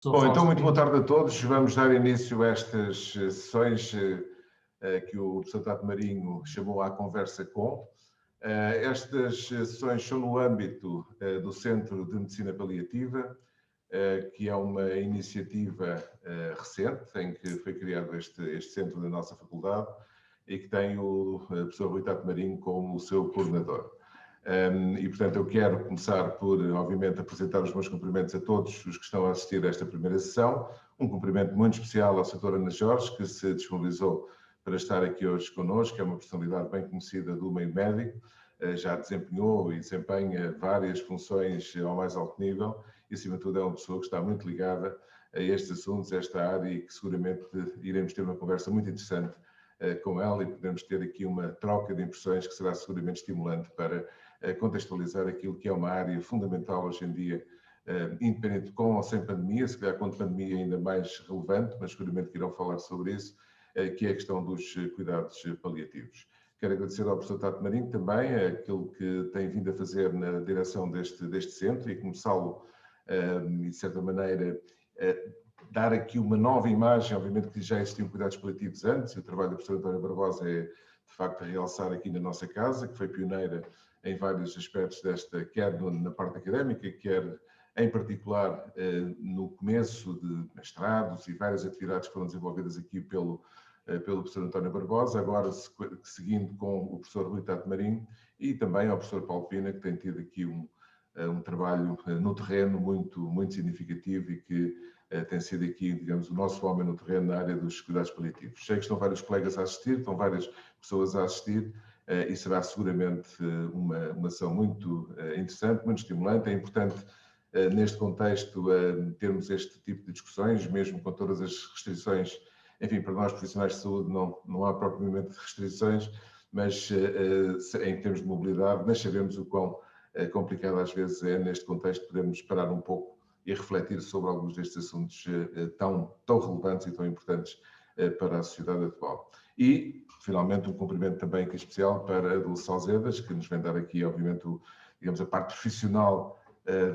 Bom, então muito boa tarde a todos. Vamos dar início a estas sessões que o professor Tato Marinho chamou à conversa com. Estas sessões são no âmbito do Centro de Medicina Paliativa, que é uma iniciativa recente, em que foi criado este centro da nossa faculdade e que tem o professor Rui Tato Marinho como o seu coordenador. E, portanto, eu quero começar por, obviamente, apresentar os meus cumprimentos a todos os que estão a assistir a esta primeira sessão. Um cumprimento muito especial ao Sr. Ana Jorge, que se disponibilizou para estar aqui hoje connosco, é uma personalidade bem conhecida do meio médico, já desempenhou e desempenha várias funções ao mais alto nível e, acima de tudo, é uma pessoa que está muito ligada a estes assuntos, a esta área, e que seguramente iremos ter uma conversa muito interessante com ela e podemos ter aqui uma troca de impressões que será seguramente estimulante para contextualizar aquilo que é uma área fundamental hoje em dia, independente com ou sem pandemia, se calhar com pandemia ainda mais relevante, mas seguramente que irão falar sobre isso, que é a questão dos cuidados paliativos. Quero agradecer ao professor Tato Marinho também aquilo que tem vindo a fazer na direção deste centro e começá-lo, de certa maneira, dar aqui uma nova imagem. Obviamente que já existiam cuidados paliativos antes, e o trabalho do professor António Barbosa é, de facto, a realçar aqui na nossa casa, que foi pioneira em vários aspectos desta, quer na parte académica, quer em particular no começo de mestrados e várias atividades que foram desenvolvidas aqui pelo professor António Barbosa, agora seguindo com o professor Rui Tato Marinho e também ao professor Paulo Pina, que tem tido aqui um trabalho no terreno muito significativo e que tem sido aqui, digamos, o nosso homem no terreno na área dos cuidados paliativos. Sei que estão vários colegas a assistir, estão várias pessoas a assistir, e será seguramente uma ação muito interessante, muito estimulante. É importante, neste contexto, termos este tipo de discussões, mesmo com todas as restrições. Enfim, para nós profissionais de saúde não há propriamente restrições, mas em termos de mobilidade, nós sabemos o quão complicado às vezes é, neste contexto, podemos parar um pouco e refletir sobre alguns destes assuntos tão relevantes e tão importantes para a sociedade atual. E, finalmente, um cumprimento também aqui especial para a Dulce Alzedas, que nos vem dar aqui, obviamente, digamos, a parte profissional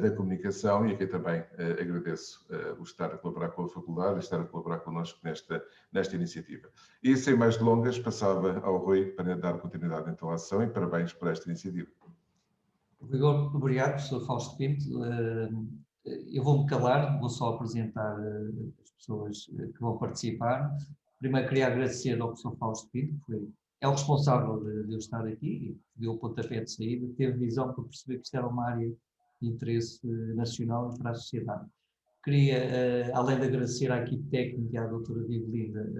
da comunicação, e aqui também agradeço o estar a colaborar com a faculdade, estar a colaborar connosco nesta iniciativa. E, sem mais delongas, passava ao Rui para dar continuidade então à ação, e parabéns por esta iniciativa. Obrigado, professor Fausto Pinto. Eu vou-me calar, vou só apresentar as pessoas que vão participar. Primeiro queria agradecer ao professor Fausto Pinto, que é o responsável de eu estar aqui, deu o pontapé de saída, teve visão para perceber que isto era uma área de interesse nacional e para a sociedade. Queria, além de agradecer à equipe técnica e à doutora Vivelinda,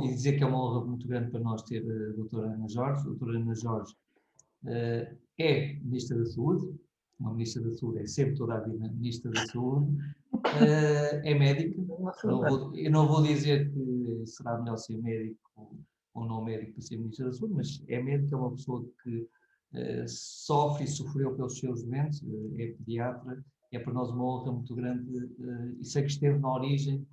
e dizer que é uma honra muito grande para nós ter a doutora Ana Jorge. A doutora Ana Jorge é Ministra da Saúde, uma Ministra da Saúde é sempre toda a vida Ministra da Saúde, é médica. Eu não vou dizer que será melhor ser médico ou não médico para ser Ministra da Saúde, mas é médica, é uma pessoa que sofre e sofreu pelos seus doentes, é pediatra, é para nós uma honra muito grande, e sei que esteve na origem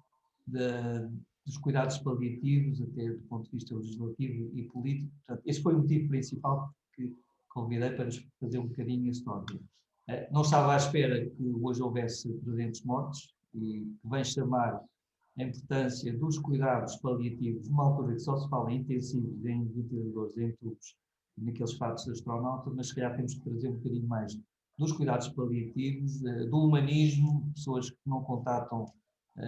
dos cuidados paliativos, até do ponto de vista legislativo e político. Portanto, esse foi o motivo principal que convidei para nos fazer um bocadinho a história. Não estava à espera que hoje houvesse 300 mortes, e que vem chamar a importância dos cuidados paliativos numa altura que só se fala em intensivos, em ventiladores, em tubos, naqueles fatos de astronauta, mas se calhar temos que trazer um bocadinho mais dos cuidados paliativos, do humanismo, pessoas que não contatam,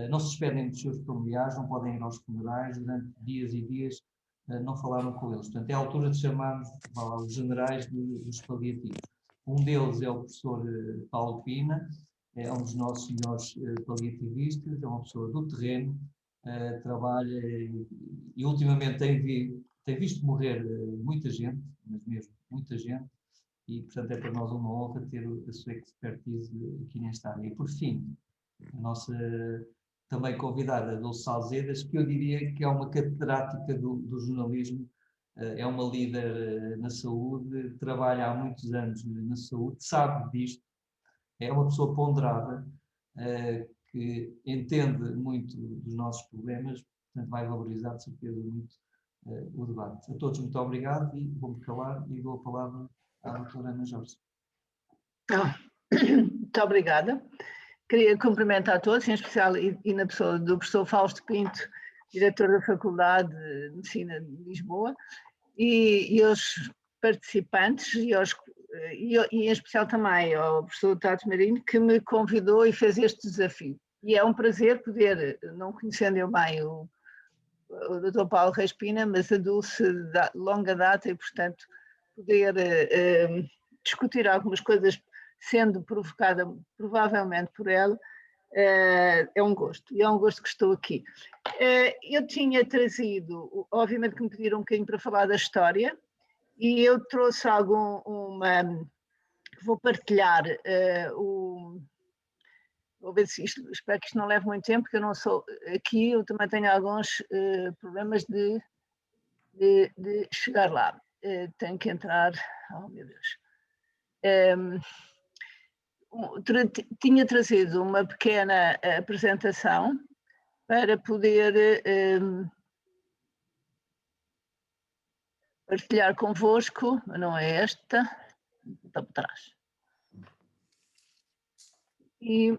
não se despedem dos seus familiares, não podem ir aos funerais, durante dias e dias não falaram com eles. Portanto, é a altura de chamarmos os generais dos paliativos. Um deles é o professor Paulo Pina, é um dos nossos melhores paliativistas, é uma pessoa do terreno, trabalha e ultimamente tem visto morrer muita gente, mas mesmo muita gente, e portanto é para nós uma honra ter a sua expertise aqui nesta área. E por fim, a nossa também convidada, Dulce Alzedas, que eu diria que é uma catedrática do jornalismo, é uma líder na saúde, trabalha há muitos anos na saúde, sabe disto, é uma pessoa ponderada, que entende muito dos nossos problemas, portanto vai valorizar de certeza muito o debate. A todos muito obrigado, e vou-me calar e dou a palavra à doutora Ana Jorge. Muito obrigada. queria cumprimentar todos, em especial e na pessoa do professor Fausto Pinto, diretor da Faculdade de Medicina de Lisboa, e aos participantes, e em especial também ao professor Tato Marinho, que me convidou e fez este desafio. E é um prazer poder, não conhecendo eu bem o Dr. Paulo Respina, mas a Dulce de longa data e, portanto, poder discutir algumas coisas sendo provocada provavelmente por ela, é um gosto, e é um gosto que estou aqui. Eu tinha trazido, obviamente que me pediram um bocadinho para falar da história, e eu trouxe vou partilhar vou ver se espero que isto não leve muito tempo, porque eu não sou aqui, eu também tenho alguns problemas de chegar lá. Tenho que entrar, oh meu Deus. Tinha trazido uma pequena apresentação para poder partilhar convosco, mas não é esta, está por trás. E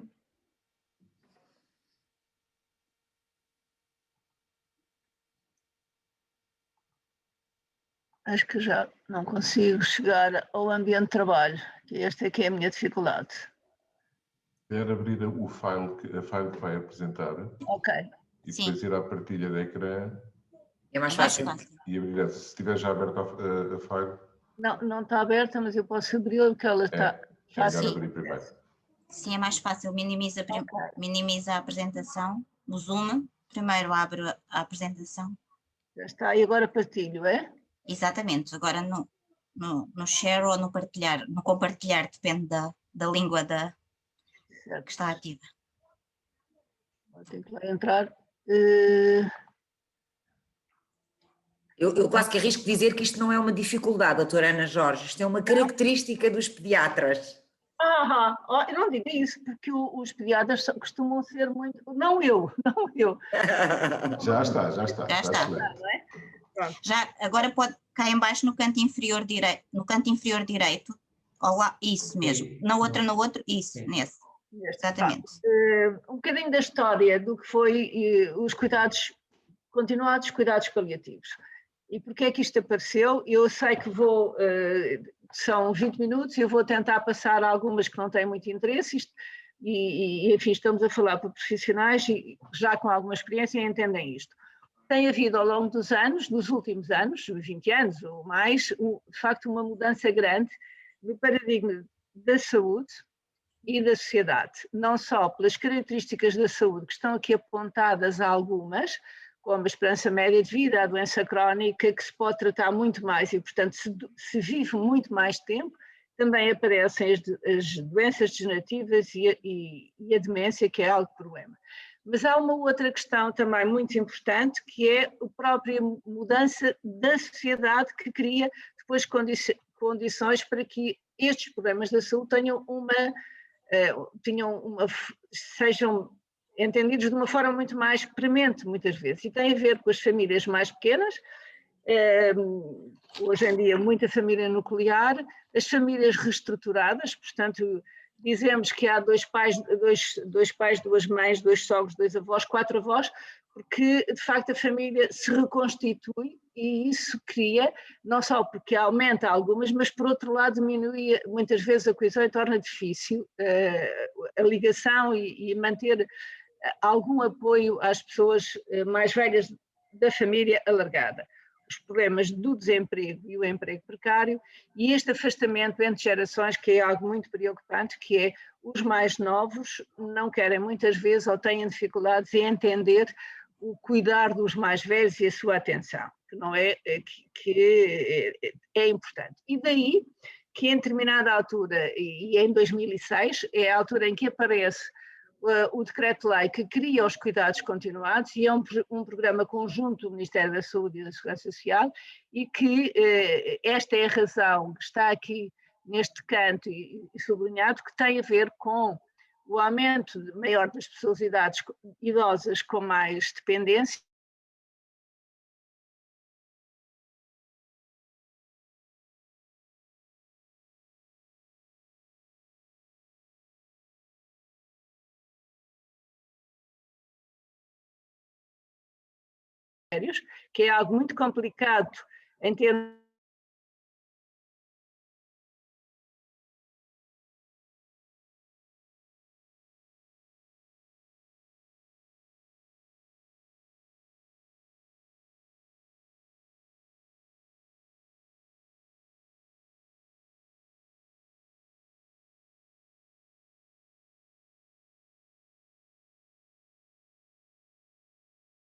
acho que já não consigo chegar ao ambiente de trabalho, que esta é que é a minha dificuldade. Quer abrir o file que vai apresentar. Ok. E depois ir à partilha de ecrã. É mais fácil. E abrir, se estiver já aberta a file. Não está aberta, mas eu posso abri-la porque ela está. Carregar abrir primeiro. Sim, é mais fácil. Minimiza a apresentação, o zoom. Primeiro abre a apresentação. Já está, e agora partilho, é? Exatamente. Agora no share ou no partilhar. No compartilhar, depende da língua que está ativa. Vou ter que lá entrar. Eu quase que arrisco dizer que isto não é uma dificuldade, doutora Ana Jorge, isto é uma característica dos pediatras. Eu não digo isso, porque os pediatras costumam ser muito. Não eu. Já está. Já está. Já, agora pode cá em baixo no canto inferior direito. Olá, isso mesmo. No outro, isso, nesse. Exatamente. Um bocadinho da história do que foi os cuidados continuados, cuidados paliativos. E porquê é que isto apareceu? Eu sei que são 20 minutos e eu vou tentar passar algumas que não têm muito interesse enfim, estamos a falar para profissionais e já com alguma experiência e entendem isto. Tem havido ao longo dos anos, dos últimos anos, 20 anos ou mais, de facto uma mudança grande do paradigma da saúde e da sociedade, não só pelas características da saúde, que estão aqui apontadas algumas, como a esperança média de vida, a doença crónica, que se pode tratar muito mais e, portanto, se vive muito mais tempo, também aparecem as doenças degenerativas e a demência, que é algo problema. Mas há uma outra questão também muito importante, que é a própria mudança da sociedade, que cria depois condições para que estes problemas da saúde sejam entendidos de uma forma muito mais premente, muitas vezes, e tem a ver com as famílias mais pequenas, hoje em dia muita família nuclear, as famílias reestruturadas, portanto, dizemos que há dois pais, duas mães, dois sogros, dois avós, 4 avós, porque de facto a família se reconstitui e isso cria, não só porque aumenta algumas, mas por outro lado diminui muitas vezes a coesão e torna difícil a ligação e manter algum apoio às pessoas mais velhas da família alargada. Os problemas do desemprego e o emprego precário e este afastamento entre gerações, que é algo muito preocupante, que é os mais novos não querem muitas vezes ou têm dificuldades em entender o cuidar dos mais velhos e a sua atenção, que não é, que é importante. E daí que em determinada altura, e em 2006, é a altura em que aparece o decreto-lei que cria os cuidados continuados e é um programa conjunto do Ministério da Saúde e da Segurança Social e que esta é a razão que está aqui neste canto e sublinhado, que tem a ver com o aumento maior das pessoas idosas com mais dependência que é algo muito complicado em termos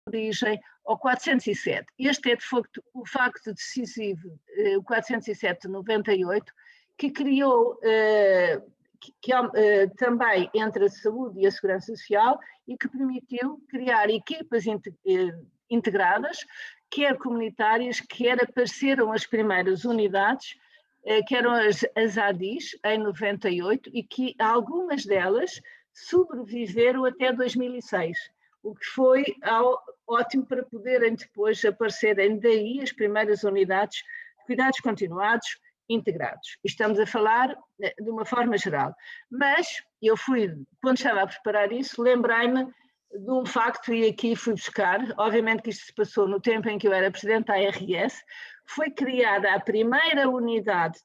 origem ao 407. Este é, de facto, o facto decisivo, o 407 de 98, que criou, também entre a saúde e a segurança social, e que permitiu criar equipas integradas, quer comunitárias, quer apareceram as primeiras unidades, que eram as ADIs, em 98, e que algumas delas sobreviveram até 2006. O que foi ótimo para poderem depois aparecerem daí as primeiras unidades de cuidados continuados integrados. Estamos a falar de uma forma geral. Mas eu quando estava a preparar isso, lembrei-me de um facto, e aqui fui buscar, obviamente que isto se passou no tempo em que eu era presidente da ARS, foi criada a primeira unidade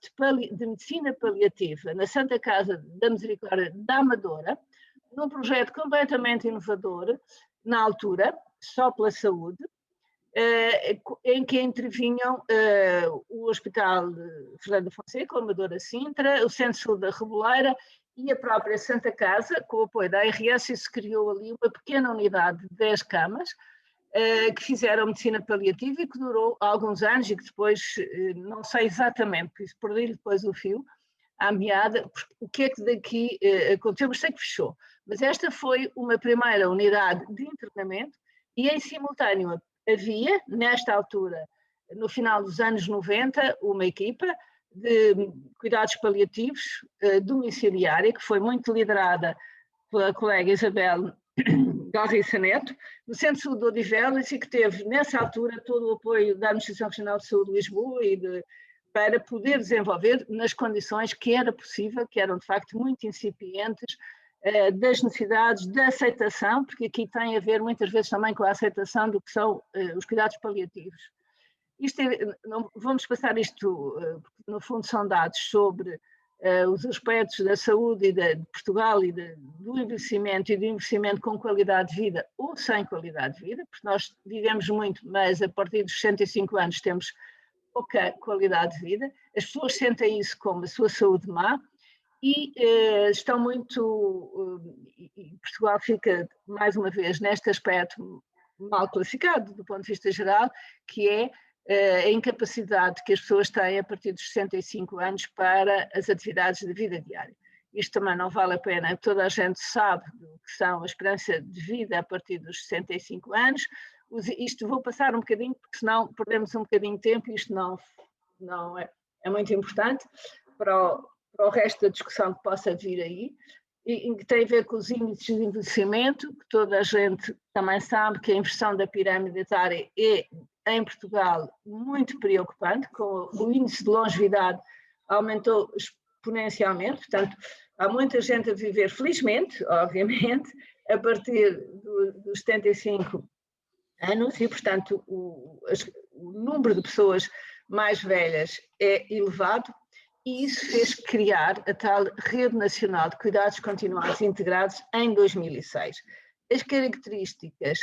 de medicina paliativa na Santa Casa da Misericórdia da Amadora, num projeto completamente inovador, na altura, só pela saúde, em que intervinham o Hospital Fernando Fonseca, a Amadora Sintra, o Centro de Saúde da Reboleira e a própria Santa Casa, com o apoio da ARS, e se criou ali uma pequena unidade de 10 camas, que fizeram medicina paliativa e que durou alguns anos e que depois, não sei exatamente, por isso perdi depois o fio, à meada, o que é que daqui aconteceu, mas sei que fechou. Mas esta foi uma primeira unidade de internamento e em simultâneo havia, nesta altura, no final dos anos 90, uma equipa de cuidados paliativos domiciliária, que foi muito liderada pela colega Isabel Galriça Neto, do Centro de Saúde de Odivelas, e que teve, nessa altura, todo o apoio da Administração Regional de Saúde de Lisboa para poder desenvolver nas condições que era possível, que eram de facto muito incipientes, das necessidades da aceitação, porque aqui tem a ver muitas vezes também com a aceitação do que são os cuidados paliativos. Vamos passar isto, porque no fundo são dados sobre os aspectos da saúde e de Portugal e do envelhecimento e do envelhecimento com qualidade de vida ou sem qualidade de vida, porque nós vivemos muito, mas a partir dos 65 anos temos pouca qualidade de vida, as pessoas sentem isso como a sua saúde má e estão muito, Portugal fica mais uma vez neste aspecto mal classificado do ponto de vista geral, que é a incapacidade que as pessoas têm a partir dos 65 anos para as atividades de vida diária. Isto também não vale a pena, toda a gente sabe o que são a esperança de vida a partir dos 65 anos. Isto vou passar um bocadinho, porque senão perdemos um bocadinho de tempo, e isto não é muito importante para o resto da discussão que possa vir aí, e que tem a ver com os índices de envelhecimento, que toda a gente também sabe que a inversão da pirâmide etária é, em Portugal, muito preocupante, com o índice de longevidade aumentou exponencialmente, portanto, há muita gente a viver, felizmente, obviamente, a partir dos 75 anos e, portanto, o número de pessoas mais velhas é elevado, e isso fez criar a tal Rede Nacional de Cuidados Continuados Integrados em 2006. As características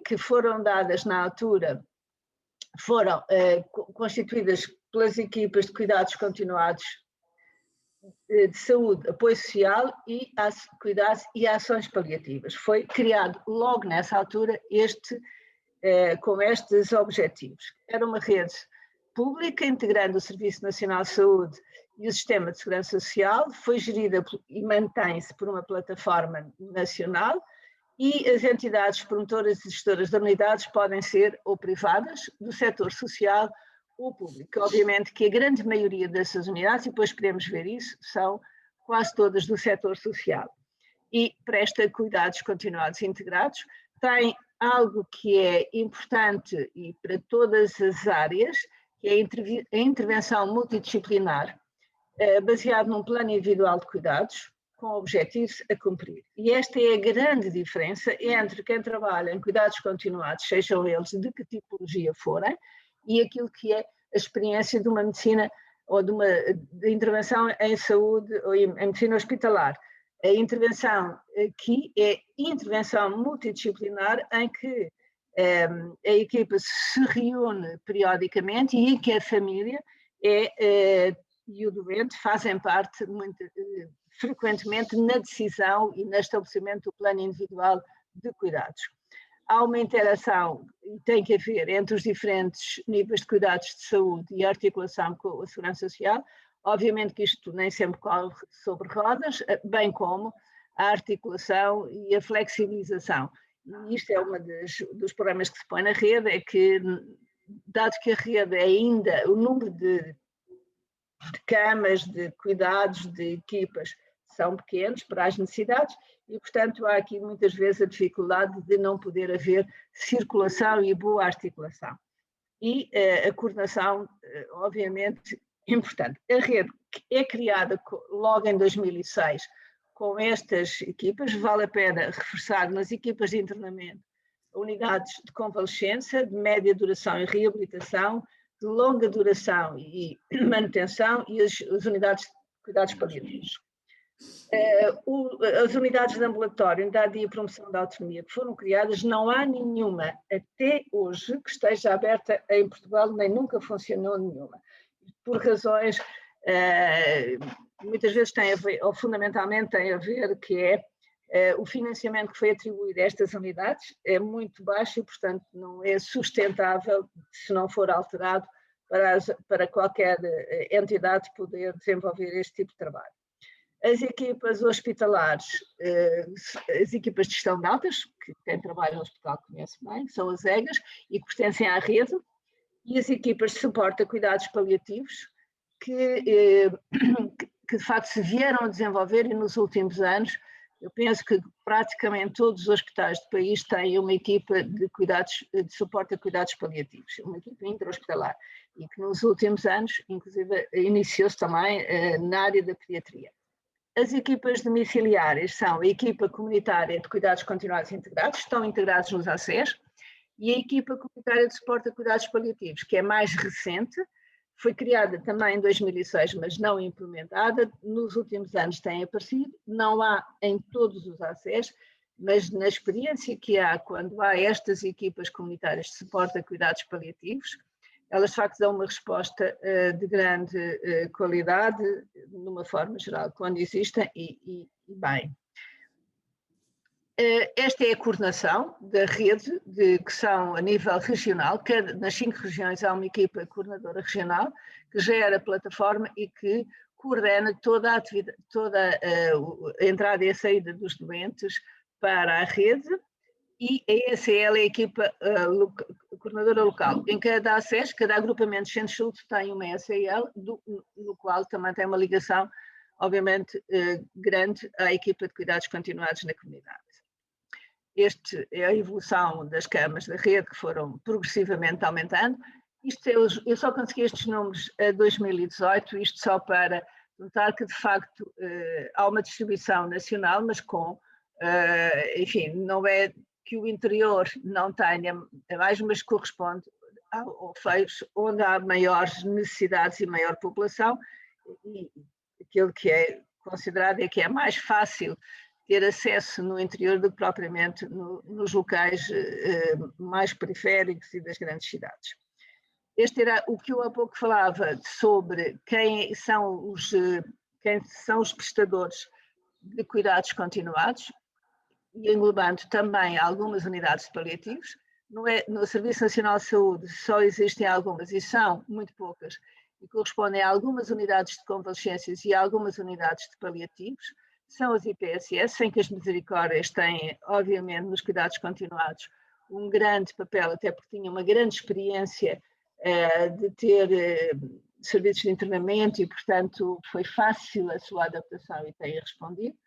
que foram dadas na altura foram constituídas pelas equipas de cuidados continuados de saúde, apoio social e cuidados e ações paliativas. Foi criado logo nessa altura com estes objetivos. Era uma rede pública integrando o Serviço Nacional de Saúde e o Sistema de Segurança Social, foi gerida e mantém-se por uma plataforma nacional, e as entidades promotoras e gestoras de unidades podem ser ou privadas, do setor social ou público. Obviamente que a grande maioria dessas unidades, e depois podemos ver isso, são quase todas do setor social. E presta cuidados continuados integrados, tem algo que é importante e para todas as áreas, que é a intervenção multidisciplinar, baseado num plano individual de cuidados, com objetivos a cumprir. E esta é a grande diferença entre quem trabalha em cuidados continuados, sejam eles de que tipologia forem, e aquilo que é a experiência de uma medicina ou de intervenção em saúde ou em medicina hospitalar. A intervenção aqui é intervenção multidisciplinar em que a equipa se reúne periodicamente e em que a família e o doente fazem parte muito frequentemente na decisão e no estabelecimento do plano individual de cuidados. Há uma interação, e tem que haver, entre os diferentes níveis de cuidados de saúde e a articulação com a segurança social. Obviamente que isto nem sempre corre sobre rodas, bem como a articulação e a flexibilização. E isto é um dos problemas que se põe na rede, é que, dado que a rede é ainda o número de camas, de cuidados, de equipas, são pequenos para as necessidades e, portanto, há aqui muitas vezes a dificuldade de não poder haver circulação e boa articulação. E a coordenação, obviamente, importante. A rede é criada logo em 2006 com estas equipas, vale a pena reforçar nas equipas de internamento unidades de convalescença, de média duração e reabilitação, de longa duração e manutenção e as unidades de cuidados paliativos. As unidades de ambulatório, unidade de promoção da autonomia que foram criadas, não há nenhuma até hoje que esteja aberta em Portugal, nem nunca funcionou nenhuma. Por razões, muitas vezes tem a ver, ou fundamentalmente tem a ver, que é o financiamento que foi atribuído a estas unidades é muito baixo e, portanto, não é sustentável se não for alterado para qualquer entidade poder desenvolver este tipo de trabalho. As equipas hospitalares, as equipas de gestão de altas, que quem trabalha no hospital conhece bem, são as EGAs e que pertencem à rede, e as equipas de suporte a cuidados paliativos, que de facto se vieram a desenvolver e nos últimos anos, eu penso que praticamente todos os hospitais do país têm uma equipa de suporte a cuidados paliativos, uma equipa intra-hospitalar, e que nos últimos anos, inclusive, iniciou-se também na área da pediatria. As equipas domiciliares são a equipa comunitária de cuidados continuados integrados, estão integrados nos ACES, e a equipa comunitária de suporte a cuidados paliativos, que é mais recente, foi criada também em 2006, mas não implementada, nos últimos anos tem aparecido, não há em todos os ACES, mas na experiência que há quando há estas equipas comunitárias de suporte a cuidados paliativos, elas de facto dão uma resposta de grande qualidade, de uma forma geral, quando existem e bem. Esta é a coordenação da rede, que são a nível regional, nas 5 regiões há uma equipa coordenadora regional, que gera a plataforma e que coordena toda a atividade, toda a entrada e a saída dos doentes para a rede, e a ECL é a equipa coordenadora local. Em cada ACES, cada agrupamento de centros de saúde tem uma ECL, no qual também tem uma ligação, obviamente, grande à equipa de cuidados continuados na comunidade. Esta é a evolução das camas da rede, que foram progressivamente aumentando. Eu só consegui estes números a 2018, isto só para notar que, de facto, há uma distribuição nacional, mas enfim, não é que o interior não tenha mais, mas corresponde ao feios onde há maiores necessidades e maior população, e aquilo que é considerado é que é mais fácil ter acesso no interior do que propriamente nos locais mais periféricos e das grandes cidades. Este era o que eu há pouco falava sobre quem são os prestadores de cuidados continuados, e englobando também algumas unidades de paliativos. No Serviço Nacional de Saúde só existem algumas, e são muito poucas, e correspondem a algumas unidades de convalescências e a algumas unidades de paliativos. São as IPSS, sem que as misericórdias têm, obviamente, nos cuidados continuados, um grande papel, até porque tinham uma grande experiência de ter serviços de internamento e, portanto, foi fácil a sua adaptação e têm respondido.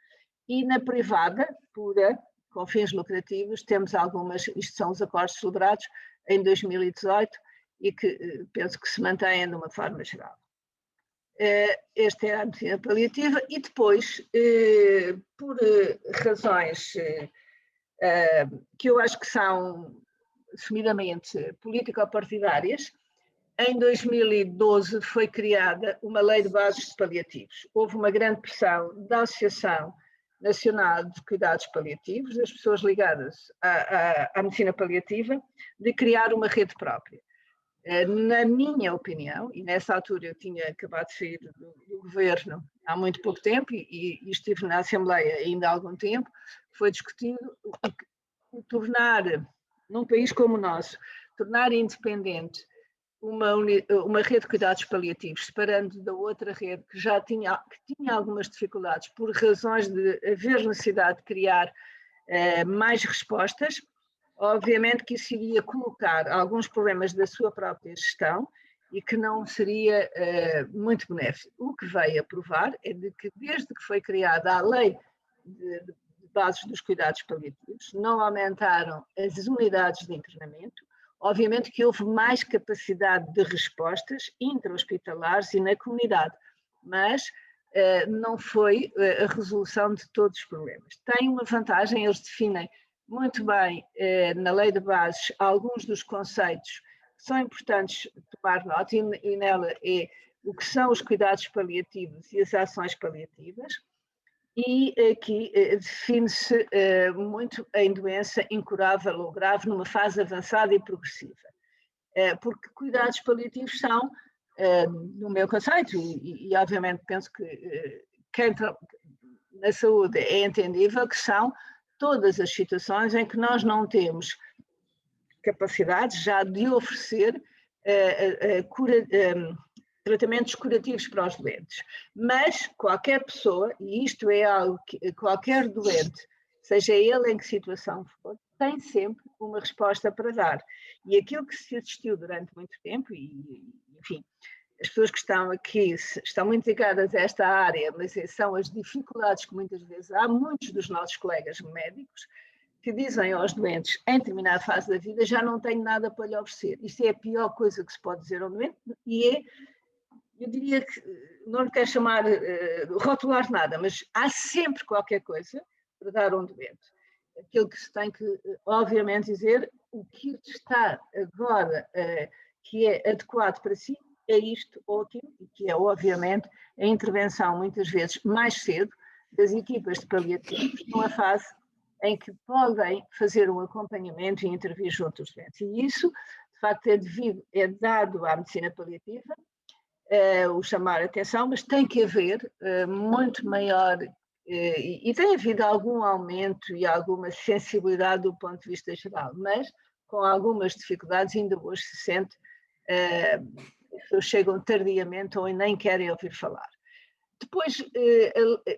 E na privada, pura, com fins lucrativos, temos algumas, isto são os acordos celebrados em 2018 e que penso que se mantêm de uma forma geral. Esta é a medicina paliativa e depois, por razões que eu acho que são assumidamente político-partidárias, em 2012 foi criada uma lei de bases de paliativos. Houve uma grande pressão da Associação Nacional de Cuidados Paliativos, das pessoas ligadas à medicina paliativa, de criar uma rede própria. Na minha opinião, e nessa altura eu tinha acabado de sair do governo há muito pouco tempo e estive na Assembleia ainda há algum tempo, foi discutido tornar, num país como o nosso, tornar independente uma rede de cuidados paliativos, separando da outra rede que já tinha algumas dificuldades por razões de haver necessidade de criar mais respostas. Obviamente que isso iria colocar alguns problemas da sua própria gestão e que não seria muito benéfico. O que veio a provar é de que desde que foi criada a lei de bases dos cuidados paliativos, não aumentaram as unidades de internamento. Obviamente que houve mais capacidade de respostas intra-hospitalares e na comunidade, mas não foi a resolução de todos os problemas. Tem uma vantagem, eles definem muito bem na lei de bases alguns dos conceitos que são importantes tomar nota e nela é o que são os cuidados paliativos e as ações paliativas. E aqui define-se muito em doença incurável ou grave numa fase avançada e progressiva. Porque cuidados paliativos são, no meu conceito, e obviamente penso que quem na saúde é entendível, que são todas as situações em que nós não temos capacidade já de oferecer tratamentos curativos para os doentes, mas qualquer pessoa, e isto é algo que qualquer doente, seja ele em que situação for, tem sempre uma resposta para dar. E aquilo que se assistiu durante muito tempo, e enfim, as pessoas que estão aqui estão muito ligadas a esta área, mas são as dificuldades que muitas vezes há, muitos dos nossos colegas médicos, que dizem aos doentes, em determinada fase da vida, já não tenho nada para lhe oferecer. Isto é a pior coisa que se pode dizer ao doente, e é, eu diria que, não lhe quero chamar, rotular nada, mas há sempre qualquer coisa para dar a um doente. Aquilo que se tem que, obviamente, dizer, o que está agora, que é adequado para si, é isto ou aquilo, e que é, obviamente, a intervenção, muitas vezes, mais cedo, das equipas de paliativos, numa fase em que podem fazer um acompanhamento e intervir junto aos doentes. E isso, de facto, é dado à medicina paliativa, o chamar a atenção, mas tem que haver muito maior, e tem havido algum aumento e alguma sensibilidade do ponto de vista geral, mas com algumas dificuldades ainda hoje se sente, as pessoas chegam tardiamente ou nem querem ouvir falar. Depois,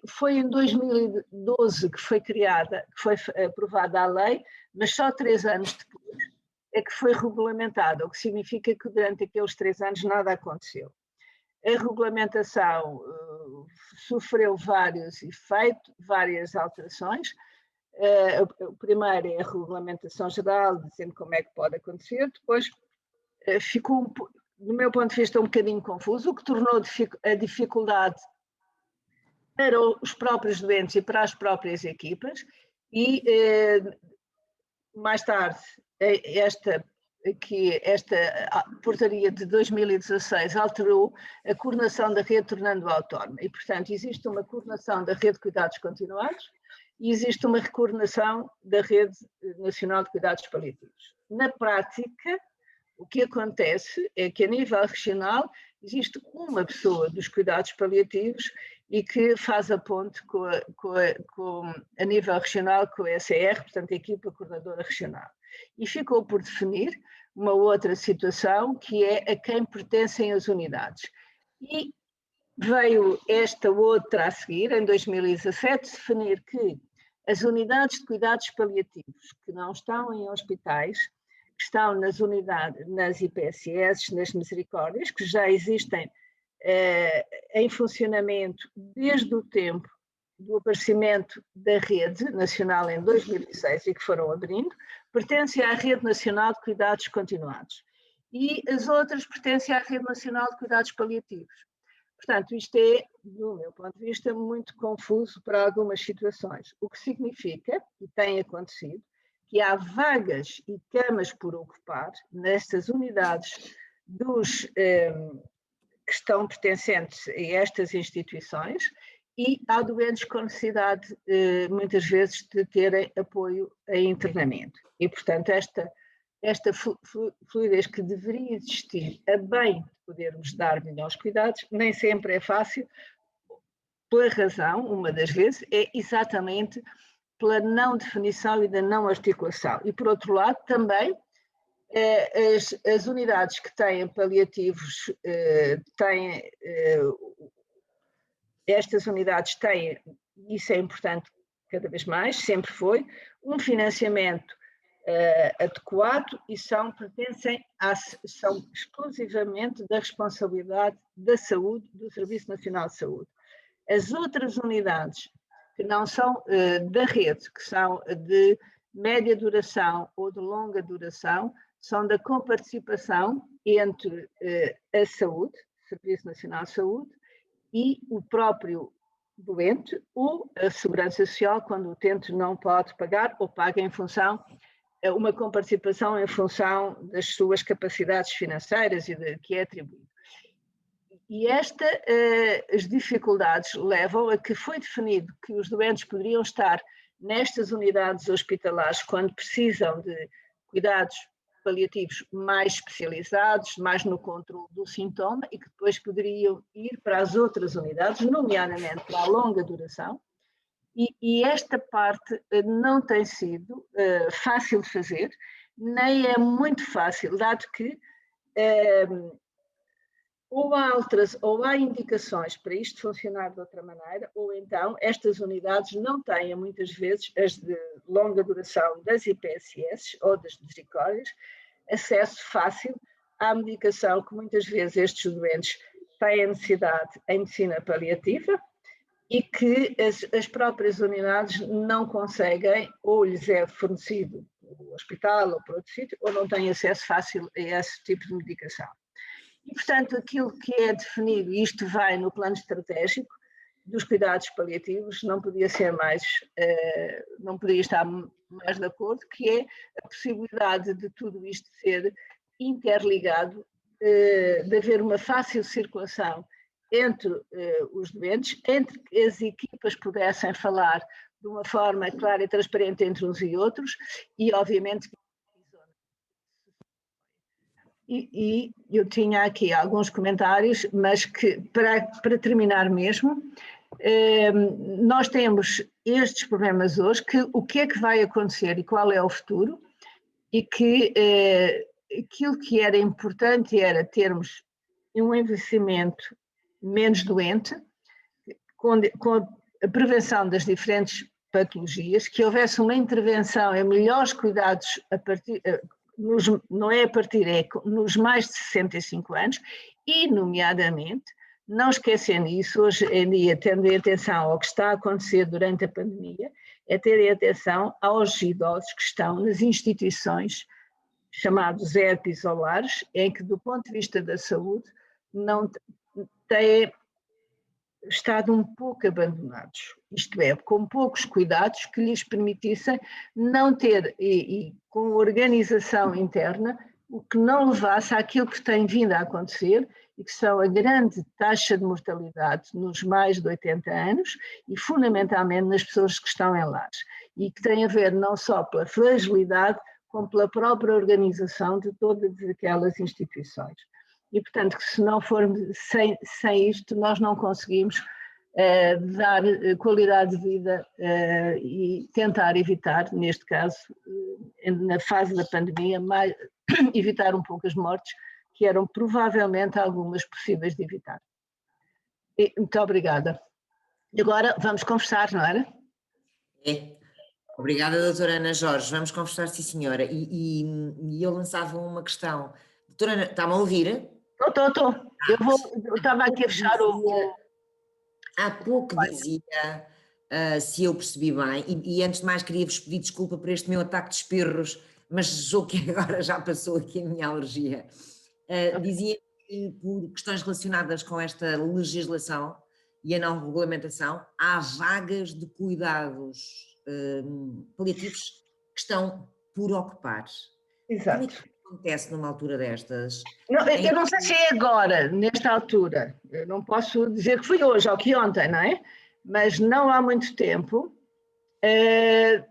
foi em 2012 que foi criada, que foi aprovada a lei, mas só 3 anos depois é que foi regulamentada, o que significa que durante aqueles 3 anos nada aconteceu. A regulamentação sofreu vários efeitos, várias alterações. O primeiro é a regulamentação geral, dizendo como é que pode acontecer. Depois ficou, do meu ponto de vista, um bocadinho confuso, o que tornou a dificuldade para os próprios doentes e para as próprias equipas. E mais tarde, esta portaria de 2016 alterou a coordenação da rede, tornando-a autónoma. E, portanto, existe uma coordenação da rede de cuidados continuados e existe uma coordenação da rede nacional de cuidados paliativos. Na prática, o que acontece é que, a nível regional, existe uma pessoa dos cuidados paliativos e que faz a ponte a nível regional com a ECR, portanto, a equipa coordenadora regional. E ficou por definir uma outra situação, que é a quem pertencem as unidades. E veio esta outra a seguir, em 2017, definir que as unidades de cuidados paliativos que não estão em hospitais, que estão nas unidades, nas IPSS, nas misericórdias, que já existem em funcionamento desde o tempo do aparecimento da rede nacional em 2006 e que foram abrindo, pertencem à Rede Nacional de Cuidados Continuados. E as outras pertencem à Rede Nacional de Cuidados Paliativos. Portanto, isto é, do meu ponto de vista, muito confuso para algumas situações, o que significa, e tem acontecido, que há vagas e camas por ocupar nestas unidades que estão pertencentes a estas instituições e há doentes com necessidade, muitas vezes, de terem apoio a internamento. E, portanto, esta fluidez que deveria existir a bem de podermos dar melhores cuidados, nem sempre é fácil, pela razão, uma das vezes, é exatamente pela não definição e da não articulação. E, por outro lado, também, as unidades que têm paliativos, estas unidades têm, isso é importante cada vez mais, sempre foi, um financiamento adequado e são exclusivamente da responsabilidade da saúde, do Serviço Nacional de Saúde. As outras unidades que não são da rede, que são de média duração ou de longa duração, são da comparticipação entre a saúde, Serviço Nacional de Saúde, e o próprio doente ou a Segurança Social, quando o utente não pode pagar ou paga em função, uma comparticipação em função das suas capacidades financeiras e que é atribuído. E as dificuldades levam a que foi definido que os doentes poderiam estar nestas unidades hospitalares quando precisam de cuidados paliativos mais especializados, mais no controle do sintoma e que depois poderiam ir para as outras unidades, nomeadamente para a longa duração. E esta parte não tem sido fácil de fazer, nem é muito fácil, dado que ou há indicações para isto funcionar de outra maneira, ou então estas unidades não têm, muitas vezes, as de longa duração das IPSS ou das misericórdias, acesso fácil à medicação que muitas vezes estes doentes têm necessidade em medicina paliativa e que as próprias unidades não conseguem, ou lhes é fornecido no hospital ou por outro sítio, ou não têm acesso fácil a esse tipo de medicação. E, portanto, aquilo que é definido, e isto vai no plano estratégico dos cuidados paliativos, não podia estar mais de acordo, que é a possibilidade de tudo isto ser interligado, de haver uma fácil circulação entre os doentes, entre que as equipas pudessem falar de uma forma clara e transparente entre uns e outros, e obviamente E eu tinha aqui alguns comentários, mas que para terminar mesmo, nós temos estes problemas hoje, o que é que vai acontecer e qual é o futuro, e que aquilo que era importante era termos um envelhecimento menos doente, com a prevenção das diferentes patologias, que houvesse uma intervenção em melhores cuidados a partir... não é a partir, é nos mais de 65 anos e, nomeadamente, não esquecendo isso, hoje em dia, tendo atenção ao que está a acontecer durante a pandemia, é terem atenção aos idosos que estão nas instituições chamados ERP-isolares, em que, do ponto de vista da saúde, não têm estado um pouco abandonados, isto é, com poucos cuidados que lhes permitissem não ter, e com organização interna, o que não levasse àquilo que tem vindo a acontecer e que são a grande taxa de mortalidade nos mais de 80 anos e fundamentalmente nas pessoas que estão em lares e que tem a ver não só pela fragilidade como pela própria organização de todas aquelas instituições. E, portanto, se não formos sem isto, nós não conseguimos dar qualidade de vida e tentar evitar, neste caso, na fase da pandemia, evitar um pouco as mortes, que eram provavelmente algumas possíveis de evitar. E, muito obrigada. E agora vamos conversar, não era? É. Obrigada, doutora Ana Jorge. Vamos conversar, sim, senhora. E eu lançava uma questão. Doutora Ana, está-me a ouvir? Estou. Eu estava aqui a fechar o... Há pouco dizia, se eu percebi bem, e antes de mais queria-vos pedir desculpa por este meu ataque de espirros, mas julgo que agora já passou aqui a minha alergia. Dizia por questões relacionadas com esta legislação e a não regulamentação, há vagas de cuidados paliativos que estão por ocupar. Exato. Como é que acontece numa altura destas? Não, eu não sei se é agora, nesta altura. Eu não posso dizer que foi hoje ou que ontem, não é? Mas não há muito tempo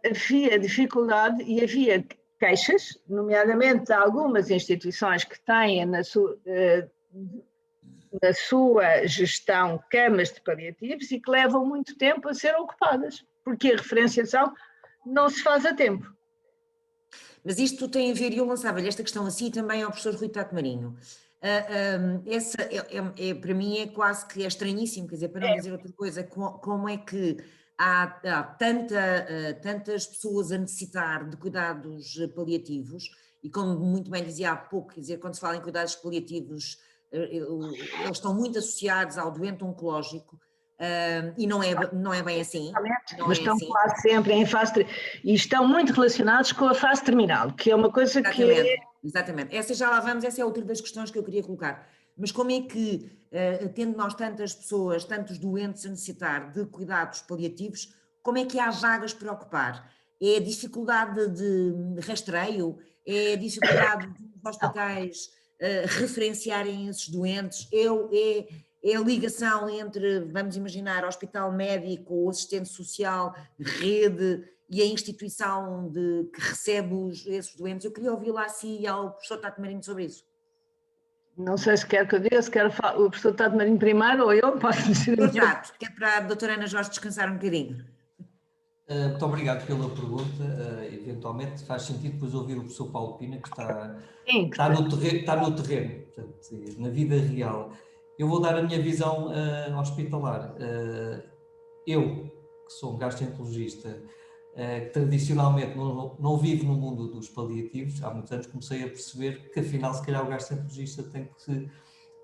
havia dificuldade e havia queixas, nomeadamente de algumas instituições que têm na sua gestão camas de paliativos e que levam muito tempo a ser ocupadas, porque a referenciação não se faz a tempo. Mas isto tem a ver, e eu lançava-lhe esta questão assim também ao professor Rui Tato Marinho. Essa para mim é quase que estranhíssimo, quer dizer, para não dizer outra coisa, como é que há tantas pessoas a necessitar de cuidados paliativos, e como muito bem dizia há pouco, quer dizer, quando se fala em cuidados paliativos, eles estão muito associados ao doente oncológico, e não é bem assim. Mas estão quase sempre em fase e estão muito relacionados com a fase terminal, que é uma coisa Exatamente. Essa já lá vamos, essa é outra das questões que eu queria colocar. Mas como é que, tendo nós tantas pessoas, tantos doentes a necessitar de cuidados paliativos, como é que há vagas para ocupar? É a dificuldade de rastreio? É a dificuldade dos hospitais referenciarem esses doentes? É a ligação entre, vamos imaginar, hospital médico ou assistente social, rede e a instituição que recebe esses doentes? Eu queria ouvir lá assim ao professor Tato Marinho sobre isso. Não sei se quer que eu diga, se quer o professor Tato Marinho primeiro ou eu posso dizer. Exato, que é para a doutora Ana Jorge descansar um bocadinho. Muito obrigado pela pergunta. Eventualmente faz sentido depois ouvir o professor Paulo Pina, que está no terreno, portanto, na vida real. Eu vou dar a minha visão hospitalar. Eu, que sou um gastroenterologista, que tradicionalmente não vivo no mundo dos paliativos, há muitos anos comecei a perceber que afinal se calhar o gastroenterologista tem que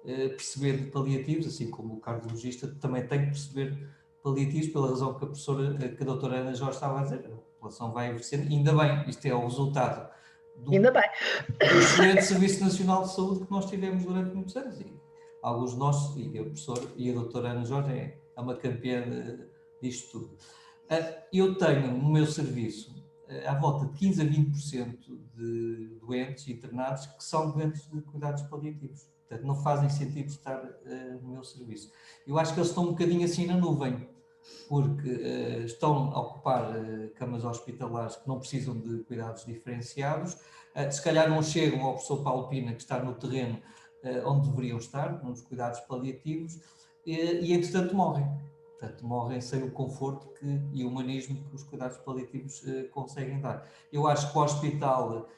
perceber de paliativos, assim como o cardiologista também tem que perceber paliativos, pela razão que a doutora Ana Jorge estava a dizer. A população vai envelhecendo, ainda bem, isto é o resultado do excelente Serviço Nacional de Saúde que nós tivemos durante muitos anos. E alguns de nós, e o professor e a doutora Ana Jorge é uma campeã disto tudo. Eu tenho no meu serviço à volta de 15 a 20% de doentes internados que são doentes de cuidados paliativos. Portanto, não fazem sentido estar no meu serviço. Eu acho que eles estão um bocadinho assim na nuvem, porque estão a ocupar camas hospitalares que não precisam de cuidados diferenciados, se calhar não chegam ao professor Paulo Pina, que está no terreno onde deveriam estar, nos cuidados paliativos, e entretanto morrem. Portanto, morrem sem o conforto e o humanismo que os cuidados paliativos conseguem dar. Eu acho que o hospital,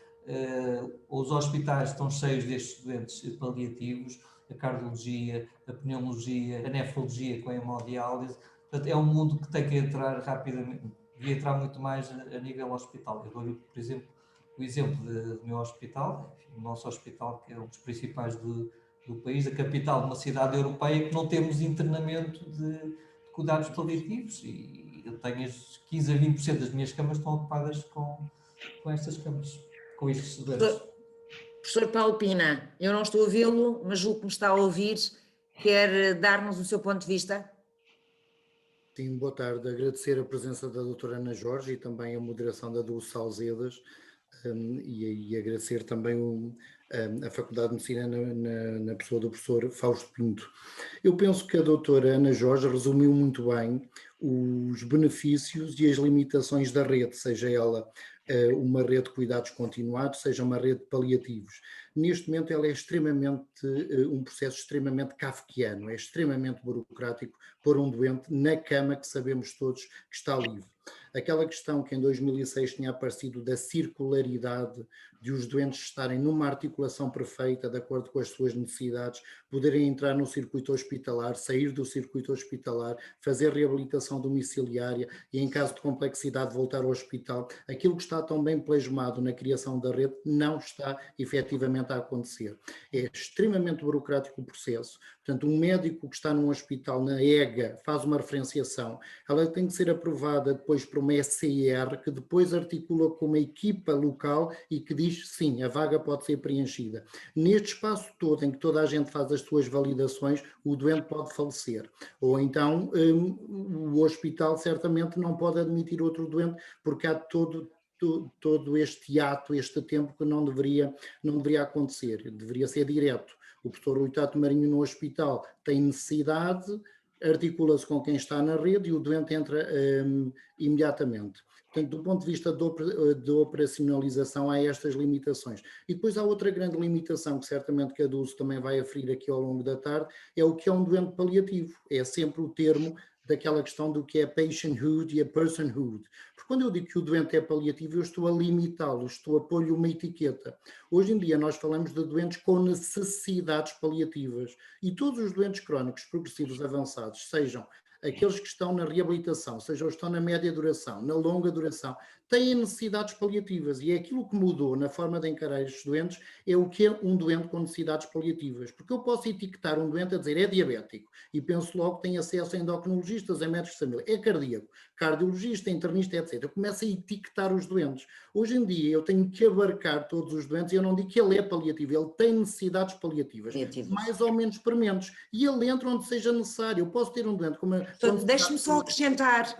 os hospitais estão cheios destes doentes paliativos, a cardiologia, a pneumologia, a nefrologia com a hemodiálise. Portanto, é um mundo que tem que entrar rapidamente, devia entrar muito mais a nível hospital. Eu dou-lhe, por exemplo, o exemplo do meu hospital, o nosso hospital, que é um dos principais do país, a capital de uma cidade europeia, que não temos internamento de cuidados paliativos, e eu tenho 15 a 20% das minhas camas estão ocupadas com estas camas, com estes doentes. Professor Paulo Pina, eu não estou a vê-lo, mas julgo que me está a ouvir. Quer dar-nos o seu ponto de vista? Sim, boa tarde. Agradecer a presença da doutora Ana Jorge e também a moderação da Dulce Salzedas, e agradecer também a Faculdade de Medicina na pessoa do professor Fausto Pinto. Eu penso que a doutora Ana Jorge resumiu muito bem os benefícios e as limitações da rede, seja ela uma rede de cuidados continuados, seja uma rede de paliativos. Neste momento ela é um processo extremamente kafkiano, é extremamente burocrático pôr um doente na cama que sabemos todos que está livre. Aquela questão que em 2006 tinha aparecido da circularidade de os doentes estarem numa articulação perfeita, de acordo com as suas necessidades, poderem entrar no circuito hospitalar, sair do circuito hospitalar, fazer reabilitação domiciliária e, em caso de complexidade, voltar ao hospital. Aquilo que está tão bem plasmado na criação da rede não está efetivamente a acontecer. É extremamente burocrático o processo. Portanto, Portanto, um médico que está num hospital na EGA faz uma referenciação, ela tem que ser aprovada depois por uma SCR, que depois articula com uma equipa local e que diz, sim, a vaga pode ser preenchida. Neste espaço todo em que toda a gente faz as suas validações, o doente pode falecer. Ou então o hospital certamente não pode admitir outro doente porque há todo este ato, este tempo que não deveria acontecer, deveria ser direto. O professor Rui Tato Marinho no hospital tem necessidade, articula-se com quem está na rede e o doente entra imediatamente. Portanto, do ponto de vista da operacionalização, há estas limitações. E depois há outra grande limitação, que certamente que a Dulce também vai aferir aqui ao longo da tarde, é o que é um doente paliativo. É sempre o termo daquela questão do que é patienthood e a personhood. Porque quando eu digo que o doente é paliativo, eu estou a limitá-lo, estou a pôr-lhe uma etiqueta. Hoje em dia nós falamos de doentes com necessidades paliativas e todos os doentes crónicos progressivos avançados, sejam aqueles que estão na reabilitação, sejam os que estão na média duração, na longa duração, têm necessidades paliativas e é aquilo que mudou na forma de encarar estes doentes, é o que é um doente com necessidades paliativas, porque eu posso etiquetar um doente a dizer é diabético e penso logo que tem acesso a endocrinologistas, a médicos de família, é cardíaco, cardiologista, internista, etc. Eu começo a etiquetar os doentes. Hoje em dia eu tenho que abarcar todos os doentes e eu não digo que ele é paliativo, ele tem necessidades paliativas, mais ou menos prementes, e ele entra onde seja necessário. Eu posso ter um doente com uma... Deixe-me só acrescentar,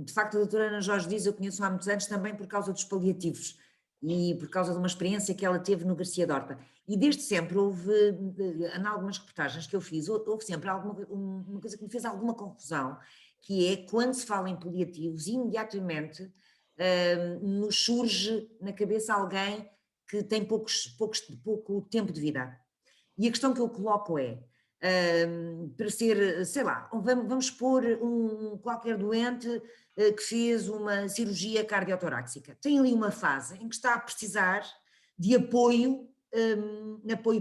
de facto a doutora Ana Jorge diz, eu conheço há muitos anos também por causa dos paliativos e por causa de uma experiência que ela teve no Garcia Dorta, e desde sempre houve, em algumas reportagens que eu fiz, houve sempre uma coisa que me fez alguma confusão, que é quando se fala em paliativos, imediatamente nos surge na cabeça alguém que tem pouco tempo de vida. E a questão que eu coloco é, para ser, sei lá, vamos pôr qualquer doente que fez uma cirurgia cardiotorácica, tem ali uma fase em que está a precisar de apoio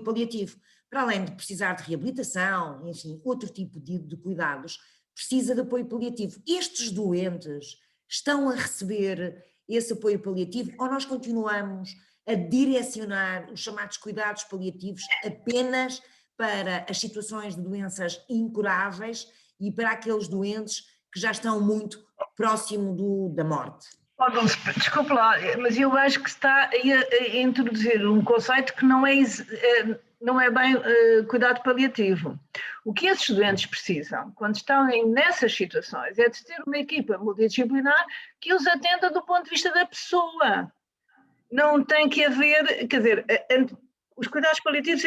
paliativo, para além de precisar de reabilitação, enfim, outro tipo de cuidados, precisa de apoio paliativo. Estes doentes estão a receber esse apoio paliativo ou nós continuamos a direcionar os chamados cuidados paliativos apenas para as situações de doenças incuráveis e para aqueles doentes que já estão muito próximo da morte? Desculpe lá, mas eu acho que está a introduzir um conceito que não é bem cuidado paliativo. O que esses doentes precisam, quando estão nessas situações, é de ter uma equipa multidisciplinar que os atenda do ponto de vista da pessoa. Não tem que haver, quer dizer, os cuidados paliativos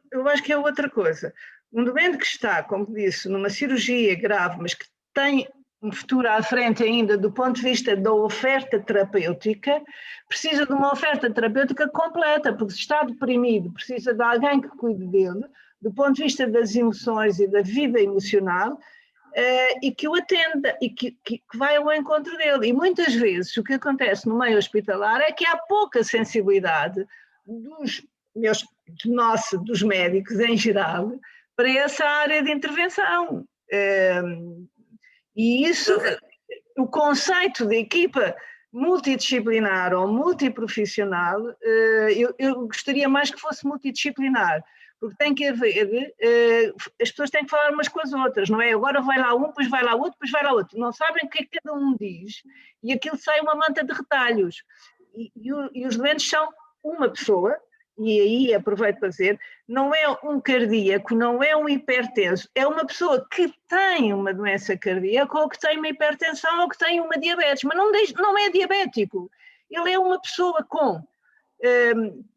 eu acho que é outra coisa. Um doente que está, como disse, numa cirurgia grave, mas que tem um futuro à frente ainda do ponto de vista da oferta terapêutica, precisa de uma oferta terapêutica completa, porque se está deprimido, precisa de alguém que cuide dele, do ponto de vista das emoções e da vida emocional, e que o atenda, e que vai ao encontro dele. E muitas vezes o que acontece no meio hospitalar é que há pouca sensibilidade dos médicos em geral, para essa área de intervenção. E isso, o conceito de equipa multidisciplinar ou multiprofissional, eu gostaria mais que fosse multidisciplinar, porque tem que haver, as pessoas têm que falar umas com as outras, não é? Agora vai lá um, depois vai lá outro, depois vai lá outro. Não sabem o que é que cada um diz e aquilo sai uma manta de retalhos. E os doentes são uma pessoa, e aí aproveito para dizer, não é um cardíaco, não é um hipertenso, é uma pessoa que tem uma doença cardíaca ou que tem uma hipertensão ou que tem uma diabetes, mas não é diabético, ele é uma pessoa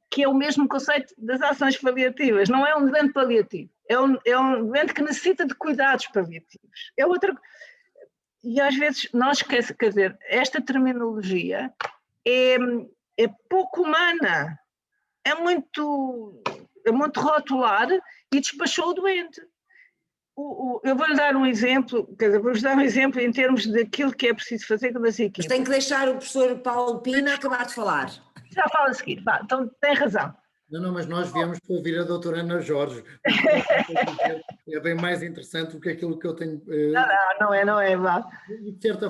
que é o mesmo conceito das ações paliativas, não é um doente paliativo, é um doente que necessita de cuidados paliativos, é outra. E às vezes nós, quer dizer, esta terminologia é pouco humana, é muito rotular e despachou o doente. Eu vou-lhe dar um exemplo, vou-vos dar um exemplo em termos daquilo que é preciso fazer com as equipes. Mas tem que deixar o professor Paulo Pina acabar de falar. Já fala a seguir, então tem razão. Não, mas nós viemos para ouvir a doutora Ana Jorge. É bem mais interessante do que aquilo que eu tenho... Não é, vá.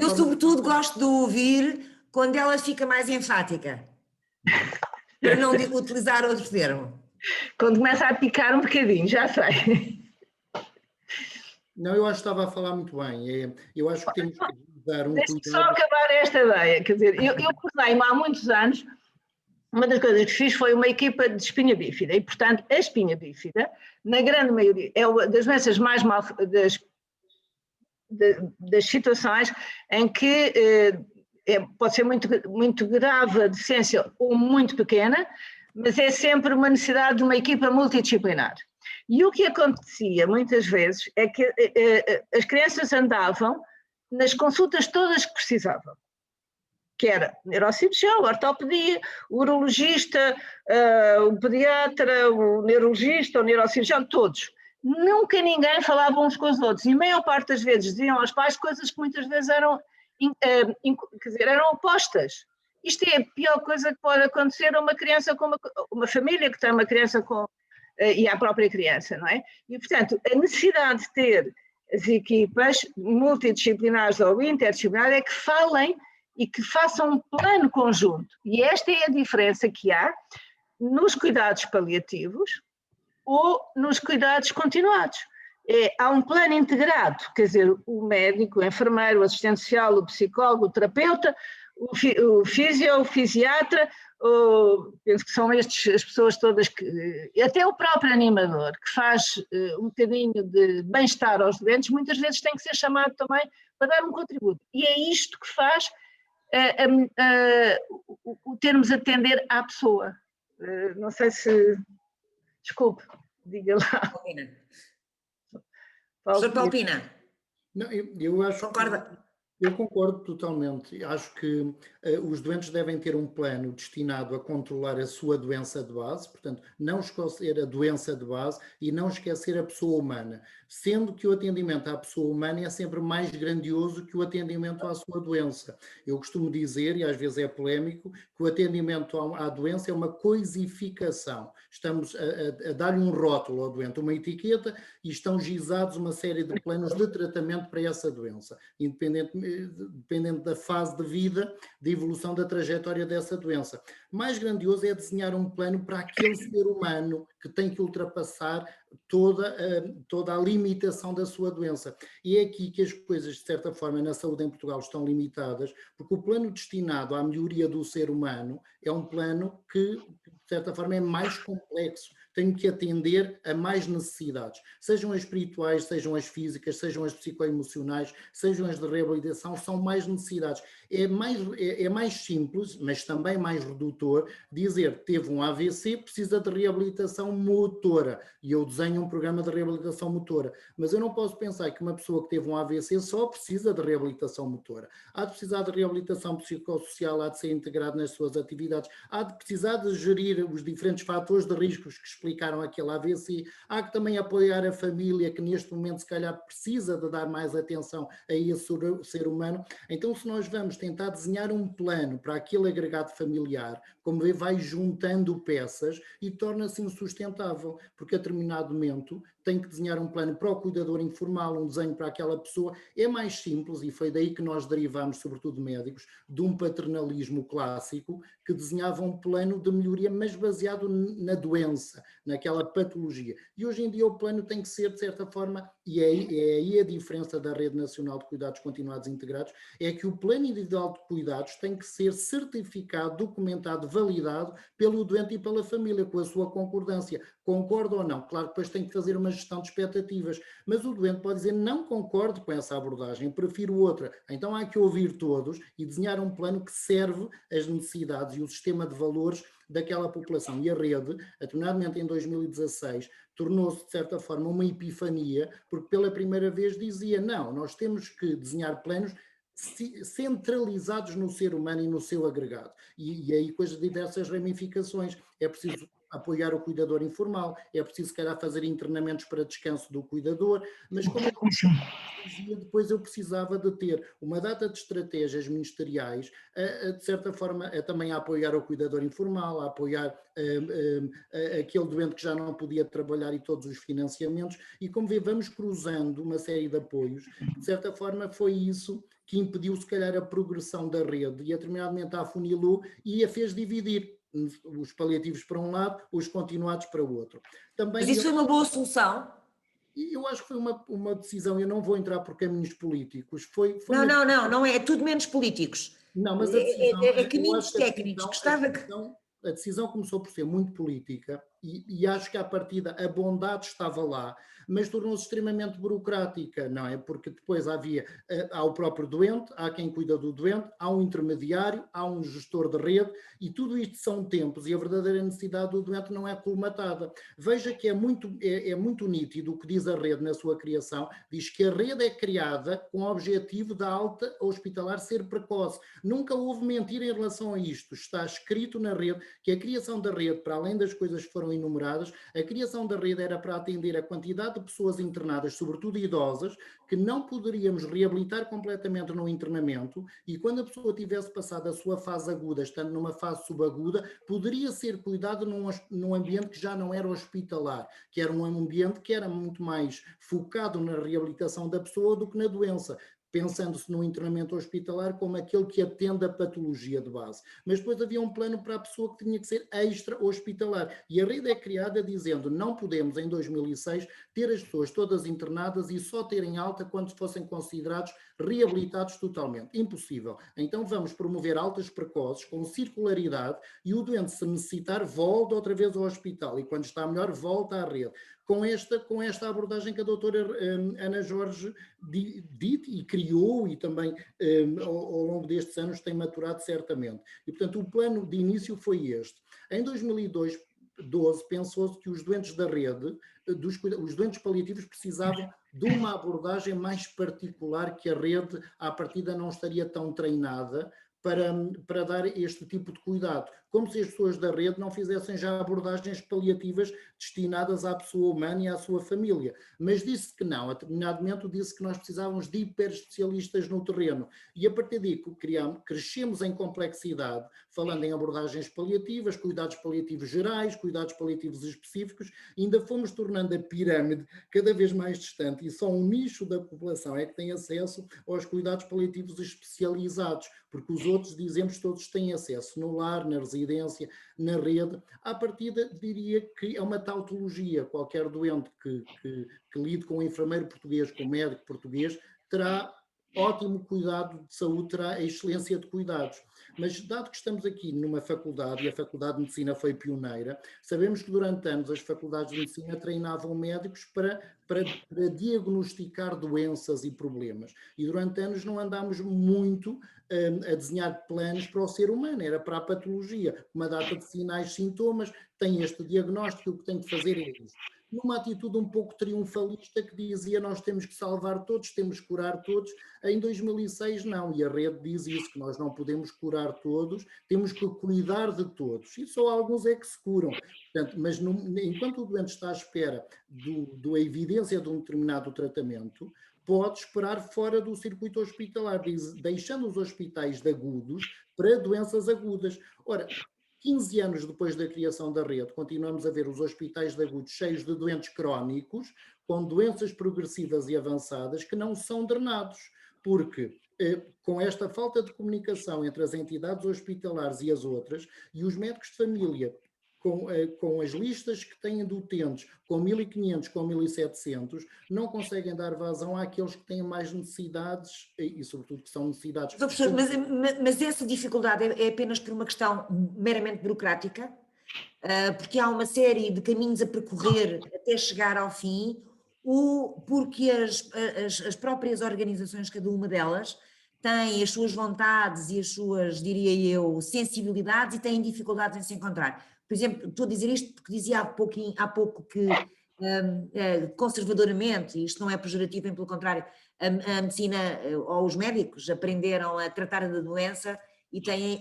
Eu sobretudo gosto de ouvir quando ela fica mais enfática. Para não utilizar outro termo. Quando começa a picar um bocadinho, já sei. Não, eu acho que estava a falar muito bem. Eu acho que temos que dar um Deixa-me cuidado. só acabar esta ideia. Quer dizer, eu coordenei-me há muitos anos. Uma das coisas que fiz foi uma equipa de espinha bífida e, portanto, a espinha bífida, na grande maioria, é uma das doenças mais mal, das situações em que pode ser muito grave a deficiência ou muito pequena, mas é sempre uma necessidade de uma equipa multidisciplinar. E o que acontecia muitas vezes é que as crianças andavam nas consultas todas que precisavam, que era neurocirurgião, ortopedia, o urologista, o pediatra, o neurologista, o neurocirurgião, todos. Nunca ninguém falava uns com os outros e a maior parte das vezes diziam aos pais coisas que muitas vezes eram, quer dizer, eram opostas. Isto é a pior coisa que pode acontecer a uma criança com uma família que tem uma criança com e à própria criança, não é? E, portanto, a necessidade de ter as equipas multidisciplinares ou interdisciplinares é que falem e que façam um plano conjunto. E esta é a diferença que há nos cuidados paliativos ou nos cuidados continuados. Há um plano integrado, quer dizer, o médico, o enfermeiro, o assistente social, o psicólogo, o terapeuta, o físio, o fisiatra, penso que são estas as pessoas todas, até o próprio animador, que faz um bocadinho de bem-estar aos doentes, muitas vezes tem que ser chamado também para dar um contributo. E é isto que faz o termos atender à pessoa. Não sei se... Desculpe, diga lá. Paulina. Professor Paulina. Não, eu acho... Concorda? Eu concordo totalmente. Acho que os doentes devem ter um plano destinado a controlar a sua doença de base, portanto, não esquecer a doença de base e não esquecer a pessoa humana, sendo que o atendimento à pessoa humana é sempre mais grandioso que o atendimento à sua doença. Eu costumo dizer, e às vezes é polémico, que o atendimento à doença é uma coisificação. Estamos a dar-lhe um rótulo ao doente, uma etiqueta, e estão gizados uma série de planos de tratamento para essa doença, dependendo da fase de vida, de evolução da trajetória dessa doença. Mais grandioso é desenhar um plano para aquele ser humano que tem que ultrapassar toda a limitação da sua doença. E é aqui que as coisas, de certa forma, na saúde em Portugal estão limitadas, porque o plano destinado à melhoria do ser humano é um plano que, de certa forma, é mais complexo. Tem que atender a mais necessidades, sejam as espirituais, sejam as físicas, sejam as psicoemocionais, sejam as de reabilitação, são mais necessidades. É mais simples, mas também mais redutor, dizer que teve um AVC, precisa de reabilitação motora, e eu desenho um programa de reabilitação motora, mas eu não posso pensar que uma pessoa que teve um AVC só precisa de reabilitação motora. Há de precisar de reabilitação psicossocial, há de ser integrado nas suas atividades, há de precisar de gerir os diferentes fatores de riscos que explicaram aquele AVC, há que também apoiar a família que neste momento se calhar precisa de dar mais atenção a esse ser humano. Então, se nós vamos tentar desenhar um plano para aquele agregado familiar, como vê, vai juntando peças e torna-se insustentável, porque a determinado momento tem que desenhar um plano para o cuidador informal, um desenho para aquela pessoa. É mais simples, e foi daí que nós derivamos, sobretudo médicos, de um paternalismo clássico que desenhava um plano de melhoria, mas baseado na doença, naquela patologia. E hoje em dia o plano tem que ser, de certa forma, e é aí a diferença da Rede Nacional de Cuidados Continuados Integrados, é que o plano individual de cuidados tem que ser certificado, documentado, validado pelo doente e pela família, com a sua concordância. Concorda ou não? Claro que depois tem que fazer uma gestão de expectativas, mas o doente pode dizer não concordo com essa abordagem, prefiro outra. Então há que ouvir todos e desenhar um plano que serve as necessidades e o sistema de valores daquela população. E a rede, determinadamente em 2016, tornou-se de certa forma uma epifania, porque pela primeira vez dizia, não, nós temos que desenhar planos centralizados no ser humano e no seu agregado. E aí com as diversas ramificações. É preciso apoiar o cuidador informal, é preciso, se calhar, fazer internamentos para descanso do cuidador, mas como eu dizia, depois eu precisava de ter uma data de estratégias ministeriais, de certa forma, também a apoiar o cuidador informal, a apoiar aquele doente que já não podia trabalhar e todos os financiamentos, e como vê, vamos cruzando uma série de apoios, de certa forma foi isso que impediu, se calhar, a progressão da rede, e a determinado momento a afunilou e a fez dividir. os paliativos para um lado, os continuados para o outro. Também mas isso foi uma boa solução? Eu acho que foi uma decisão, eu não vou entrar por caminhos políticos. Não é tudo menos políticos. Não, mas a decisão... caminhos técnicos. A decisão começou por ser muito política e acho que à partida a bondade estava lá, mas tornou-se extremamente burocrática, não é? Porque depois há o próprio doente, há quem cuida do doente, há um intermediário, há um gestor de rede e tudo isto são tempos e a verdadeira necessidade do doente não é colmatada. Veja que é muito nítido o que diz a rede na sua criação, diz que a rede é criada com o objetivo da alta hospitalar ser precoce. Nunca houve mentira em relação a isto, está escrito na rede que a criação da rede, para além das coisas que foram enumeradas, a criação da rede era para atender a quantidade de pessoas internadas, sobretudo idosas, que não poderíamos reabilitar completamente no internamento e quando a pessoa tivesse passado a sua fase aguda, estando numa fase subaguda, poderia ser cuidado num ambiente que já não era hospitalar, que era um ambiente que era muito mais focado na reabilitação da pessoa do que na doença, pensando-se no internamento hospitalar como aquele que atende a patologia de base. Mas depois havia um plano para a pessoa que tinha que ser extra-hospitalar. E a rede é criada dizendo não podemos, em 2006, ter as pessoas todas internadas e só terem alta quando fossem considerados reabilitados totalmente. Impossível. Então vamos promover altas precoces com circularidade e o doente, se necessitar, volta outra vez ao hospital e quando está melhor, volta à rede. Com esta abordagem que a doutora Ana Jorge disse e criou e também ao longo destes anos tem maturado certamente. E, portanto, o plano de início foi este. Em 2012, pensou-se que os doentes da rede, os doentes paliativos precisavam de uma abordagem mais particular que a rede, à partida, não estaria tão treinada para dar este tipo de cuidado, como se as pessoas da rede não fizessem já abordagens paliativas destinadas à pessoa humana e à sua família, mas disse que não, a determinado momento disse que nós precisávamos de hiperespecialistas no terreno e a partir daí crescemos em complexidade, falando em abordagens paliativas, cuidados paliativos gerais, cuidados paliativos específicos, e ainda fomos tornando a pirâmide cada vez mais distante e só um nicho da população é que tem acesso aos cuidados paliativos especializados, porque os outros, dizemos, todos têm acesso no lar, na residência, na rede. À partida, diria que é uma tautologia. Qualquer doente que lide com um enfermeiro português, com um médico português, terá ótimo cuidado de saúde, terá excelência de cuidados. Mas, dado que estamos aqui numa faculdade, e a Faculdade de Medicina foi pioneira, sabemos que durante anos as faculdades de medicina treinavam médicos para diagnosticar doenças e problemas. E durante anos não andámos muito a desenhar planos para o ser humano, era para a patologia. Uma data de sinais, sintomas, tem este diagnóstico, o que tem que fazer é isto. Numa atitude um pouco triunfalista que dizia nós temos que salvar todos, temos que curar todos. Em 2006 não, e a rede diz isso, que nós não podemos curar todos, temos que cuidar de todos, e só alguns é que se curam. Portanto, mas enquanto o doente está à espera da evidência de um determinado tratamento, pode esperar fora do circuito hospitalar, deixando os hospitais de agudos para doenças agudas. Ora, 15 anos depois da criação da rede, continuamos a ver os hospitais de agudos cheios de doentes crónicos, com doenças progressivas e avançadas que não são drenados, porque com esta falta de comunicação entre as entidades hospitalares e as outras, e os médicos de família, com as listas que têm de utentes, com 1.500, com 1.700, não conseguem dar vazão àqueles que têm mais necessidades e sobretudo que são necessidades... Professor, mas essa dificuldade é apenas por uma questão meramente burocrática? Porque há uma série de caminhos a percorrer até chegar ao fim, ou porque as próprias organizações, cada uma delas, têm as suas vontades e as suas, diria eu, sensibilidades e têm dificuldades em se encontrar? Por exemplo, estou a dizer isto porque dizia há pouco que conservadoramente, isto não é pejorativo, pelo contrário, a medicina ou os médicos aprenderam a tratar da doença e têm,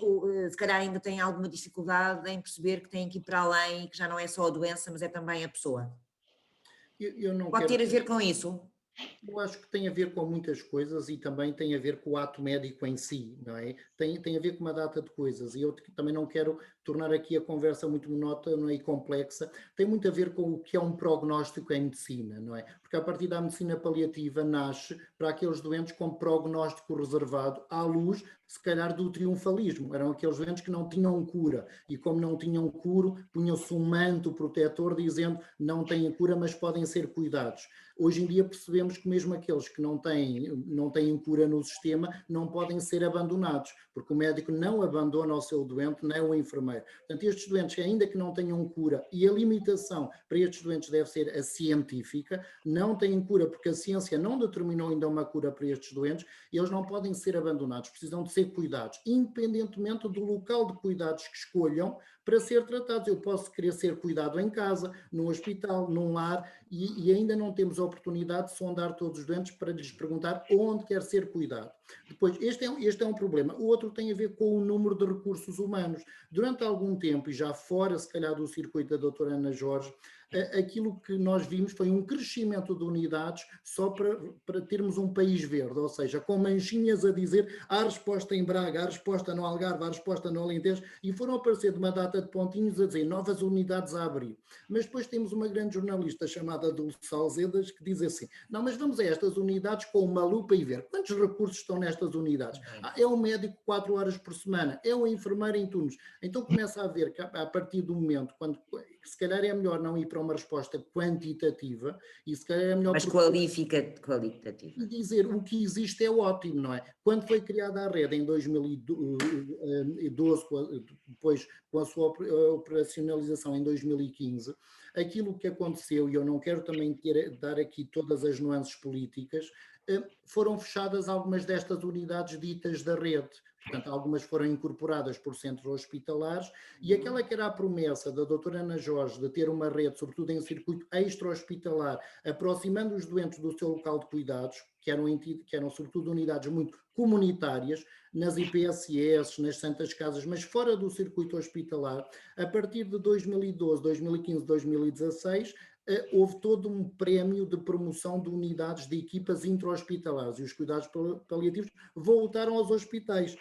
se calhar ainda têm alguma dificuldade em perceber que têm que ir para além e que já não é só a doença, mas é também a pessoa. Pode ter a ver com isso? Eu acho que tem a ver com muitas coisas e também tem a ver com o ato médico em si, não é? Tem a ver com uma data de coisas e eu também não quero tornar aqui a conversa muito monótona e complexa, tem muito a ver com o que é um prognóstico em medicina, não é? Porque a partir da medicina paliativa nasce para aqueles doentes com prognóstico reservado à luz se calhar, do triunfalismo. Eram aqueles doentes que não tinham cura, e como não tinham cura, punham-se um manto protetor dizendo não têm cura, mas podem ser cuidados. Hoje em dia percebemos que mesmo aqueles que não têm cura no sistema não podem ser abandonados, porque o médico não abandona o seu doente, nem o enfermeiro. Portanto, estes doentes, ainda que não tenham cura, e a limitação para estes doentes deve ser a científica, não têm cura porque a ciência não determinou ainda uma cura para estes doentes, eles não podem ser abandonados, precisam de ser cuidados, independentemente do local de cuidados que escolham para ser tratados. Eu posso querer ser cuidado em casa, no hospital, num lar, e ainda não temos a oportunidade de sondar todos os doentes para lhes perguntar onde quer ser cuidado. Depois, este é um problema. O outro tem a ver com o número de recursos humanos. Durante algum tempo, e já fora, se calhar, do circuito da doutora Ana Jorge, aquilo que nós vimos foi um crescimento de unidades só para termos um país verde, ou seja, com manchinhas a dizer há resposta em Braga, há resposta no Algarve, há resposta no Alentejo, e foram aparecer de uma data de pontinhos a dizer novas unidades a abrir. Mas depois temos uma grande jornalista chamada Dulce Salzedas que diz assim, não, mas vamos a estas unidades com uma lupa e ver quantos recursos estão nestas unidades. É um médico 4 horas por semana, é um enfermeiro em turnos. Então começa a ver que a partir do momento, quando se calhar é melhor não ir para uma resposta quantitativa e se calhar é melhor... Mas qualitativa. E dizer o que existe é ótimo, não é? Quando foi criada a rede em 2012, depois com a sua operacionalização em 2015, aquilo que aconteceu, e eu não quero também dar aqui todas as nuances políticas, foram fechadas algumas destas unidades ditas da rede. Portanto, algumas foram incorporadas por centros hospitalares e aquela que era a promessa da doutora Ana Jorge de ter uma rede, sobretudo em circuito extra-hospitalar, aproximando os doentes do seu local de cuidados, que eram sobretudo unidades muito comunitárias, nas IPSS, nas Santas Casas, mas fora do circuito hospitalar, a partir de 2012, 2015, 2016, houve todo um prémio de promoção de unidades de equipas intra-hospitalares e os cuidados paliativos voltaram aos hospitais.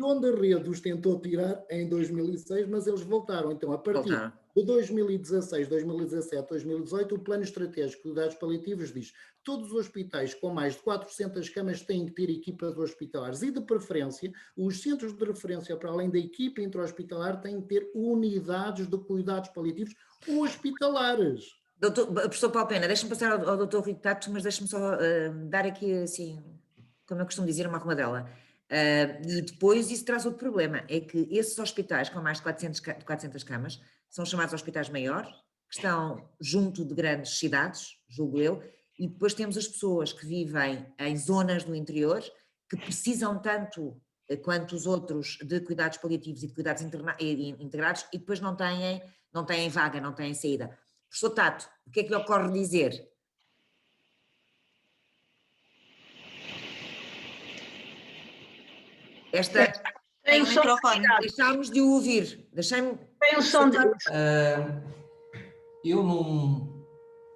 Onde a rede os tentou tirar em 2006, mas eles voltaram. Então, a partir de 2016, 2017, 2018, o Plano Estratégico de Cuidados Paliativos diz todos os hospitais com mais de 400 camas têm que ter equipas hospitalares e, de preferência, os centros de referência, para além da equipa intra-hospitalar, têm que ter unidades de cuidados paliativos hospitalares. Professor Paulo Pena, deixe-me passar ao doutor Rui Tato, mas deixe-me só dar aqui, assim, como eu costumo dizer, uma arrumadela. E depois isso traz outro problema, é que esses hospitais com mais de 400 camas são chamados hospitais maiores, que estão junto de grandes cidades, julgo eu, e depois temos as pessoas que vivem em zonas do interior, que precisam tanto quanto os outros de cuidados paliativos e de cuidados integrados e depois não têm vaga, não têm saída. Professor Tato, o que é que lhe ocorre dizer? Tem o microfone. Deixámos de o ouvir. Tem o som de... Eu,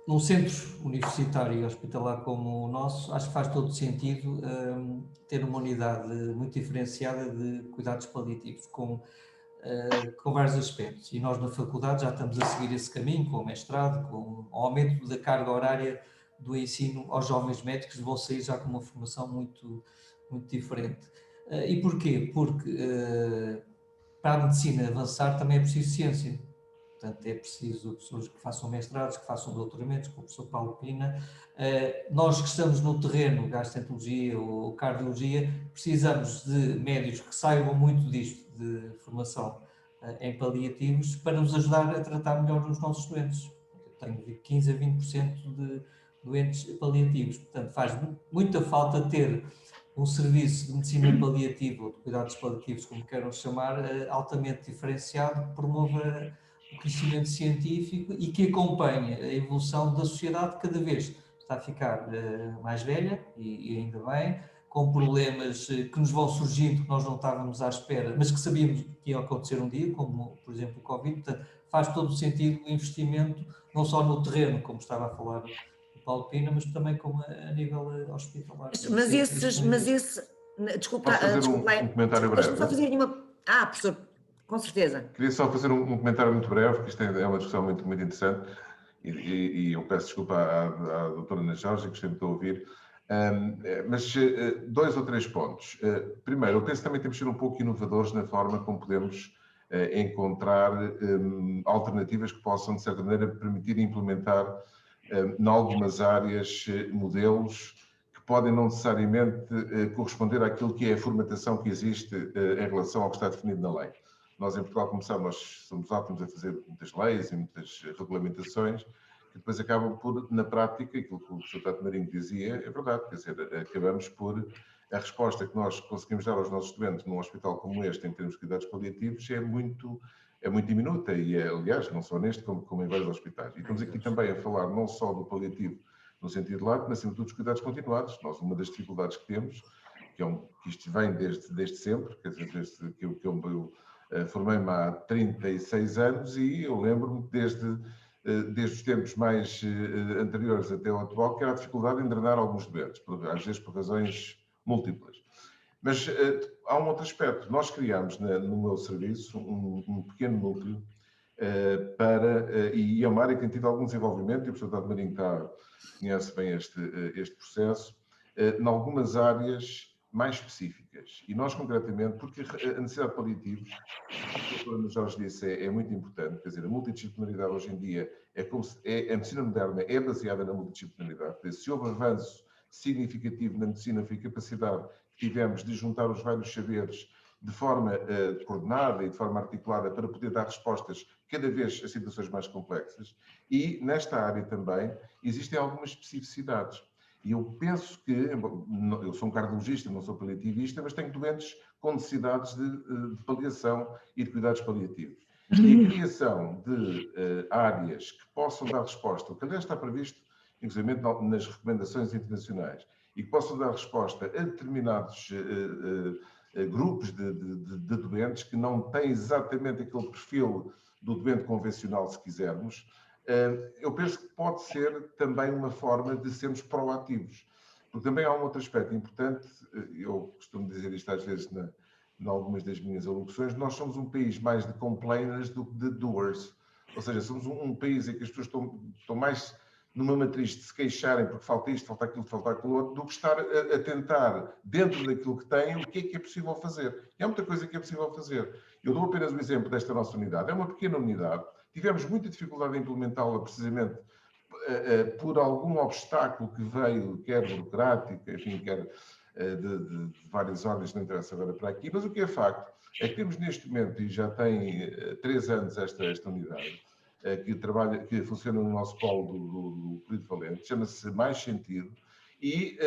num centro universitário e hospitalar como o nosso, acho que faz todo sentido ter uma unidade muito diferenciada de cuidados paliativos, com vários aspectos. E nós na faculdade já estamos a seguir esse caminho, com o mestrado, com o aumento da carga horária do ensino aos jovens médicos, vão sair já com uma formação muito, muito diferente. E porquê? Porque para a medicina avançar também é preciso ciência. Portanto, é preciso pessoas que façam mestrados, que façam doutoramentos, como o professor Paulo Pena. Nós que estamos no terreno, gastroenterologia ou cardiologia, precisamos de médicos que saibam muito disto, de formação em paliativos, para nos ajudar a tratar melhor os nossos doentes. Eu tenho 15 a 20% de doentes paliativos, portanto faz muita falta ter um serviço de medicina paliativa ou de cuidados paliativos, como queiram chamar, altamente diferenciado, que promova o crescimento científico e que acompanhe a evolução da sociedade, que cada vez está a ficar mais velha, e ainda bem, com problemas que nos vão surgindo, que nós não estávamos à espera, mas que sabíamos que iam acontecer um dia, como por exemplo o Covid. Portanto, faz todo o sentido o investimento, não só no terreno, como estava a falar o Paulo Pina, mas também como a nível hospitalar. Desculpa, fazer um comentário breve. Deixa-me só fazer uma... professor, com certeza. Queria só fazer um comentário muito breve, porque isto é uma discussão muito, muito interessante, e eu peço desculpa à doutora Ana Jorge, que sempre estou a ouvir. Mas 2 ou 3 pontos. Primeiro, eu penso que também temos que ser um pouco inovadores na forma como podemos encontrar alternativas que possam, de certa maneira, permitir implementar em algumas áreas modelos que podem não necessariamente corresponder àquilo que é a formatação que existe em relação ao que está definido na lei. Nós em Portugal começamos, nós somos ótimos a fazer muitas leis e muitas regulamentações, que depois acabam por, na prática, aquilo que o Sr. Tato Marinho dizia, é verdade, quer dizer, acabamos por, a resposta que nós conseguimos dar aos nossos doentes num hospital como este, em termos de cuidados paliativos, é muito diminuta e, aliás, não só neste, como em vários hospitais. E estamos aqui também a falar não só do paliativo no sentido lato, mas acima de tudo dos cuidados continuados. Nós, uma das dificuldades que temos, que isto vem desde sempre, quer dizer, desde que eu formei-me há 36 anos e eu lembro-me desde os tempos mais anteriores até ao atual, que era a dificuldade em drenar alguns doentes, às vezes por razões múltiplas. Mas há um outro aspecto. Nós criámos no meu serviço um pequeno núcleo e é uma área que tem tido algum desenvolvimento, e o Sr. Tato Marinho conhece bem este processo, em algumas áreas mais específicas. E nós, concretamente, porque a necessidade de paliativos, como a doutora Jorge disse, é muito importante. Quer dizer, a multidisciplinaridade hoje em dia a medicina moderna é baseada na multidisciplinaridade. Se houve avanço significativo na medicina, foi a capacidade que tivemos de juntar os vários saberes de forma coordenada e de forma articulada para poder dar respostas cada vez a situações mais complexas. E nesta área também existem algumas especificidades. E eu penso que, eu sou um cardiologista, não sou paliativista, mas tenho doentes com necessidades de paliação e de cuidados paliativos. E a criação de áreas que possam dar resposta, o que aliás está previsto, inclusive nas recomendações internacionais, e que possam dar resposta a determinados grupos de doentes que não têm exatamente aquele perfil do doente convencional, se quisermos, eu penso que pode ser também uma forma de sermos proativos. Porque também há um outro aspecto importante, eu costumo dizer isto às vezes em algumas das minhas alocuções, nós somos um país mais de complainers do que de doers. Ou seja, somos um país em que as pessoas estão mais numa matriz de se queixarem porque falta isto, falta aquilo outro, do que estar a tentar, dentro daquilo que têm, o que é possível fazer. E há muita coisa que é possível fazer. Eu dou apenas um exemplo desta nossa unidade. É uma pequena unidade. Tivemos muita dificuldade em implementá-la precisamente por algum obstáculo que veio, quer burocrático, enfim, quer de várias ordens, não interessa agora para aqui, mas o que é facto é que temos neste momento, e já tem 3 anos esta unidade, que funciona no nosso polo do polivalente, chama-se Mais Sentido, e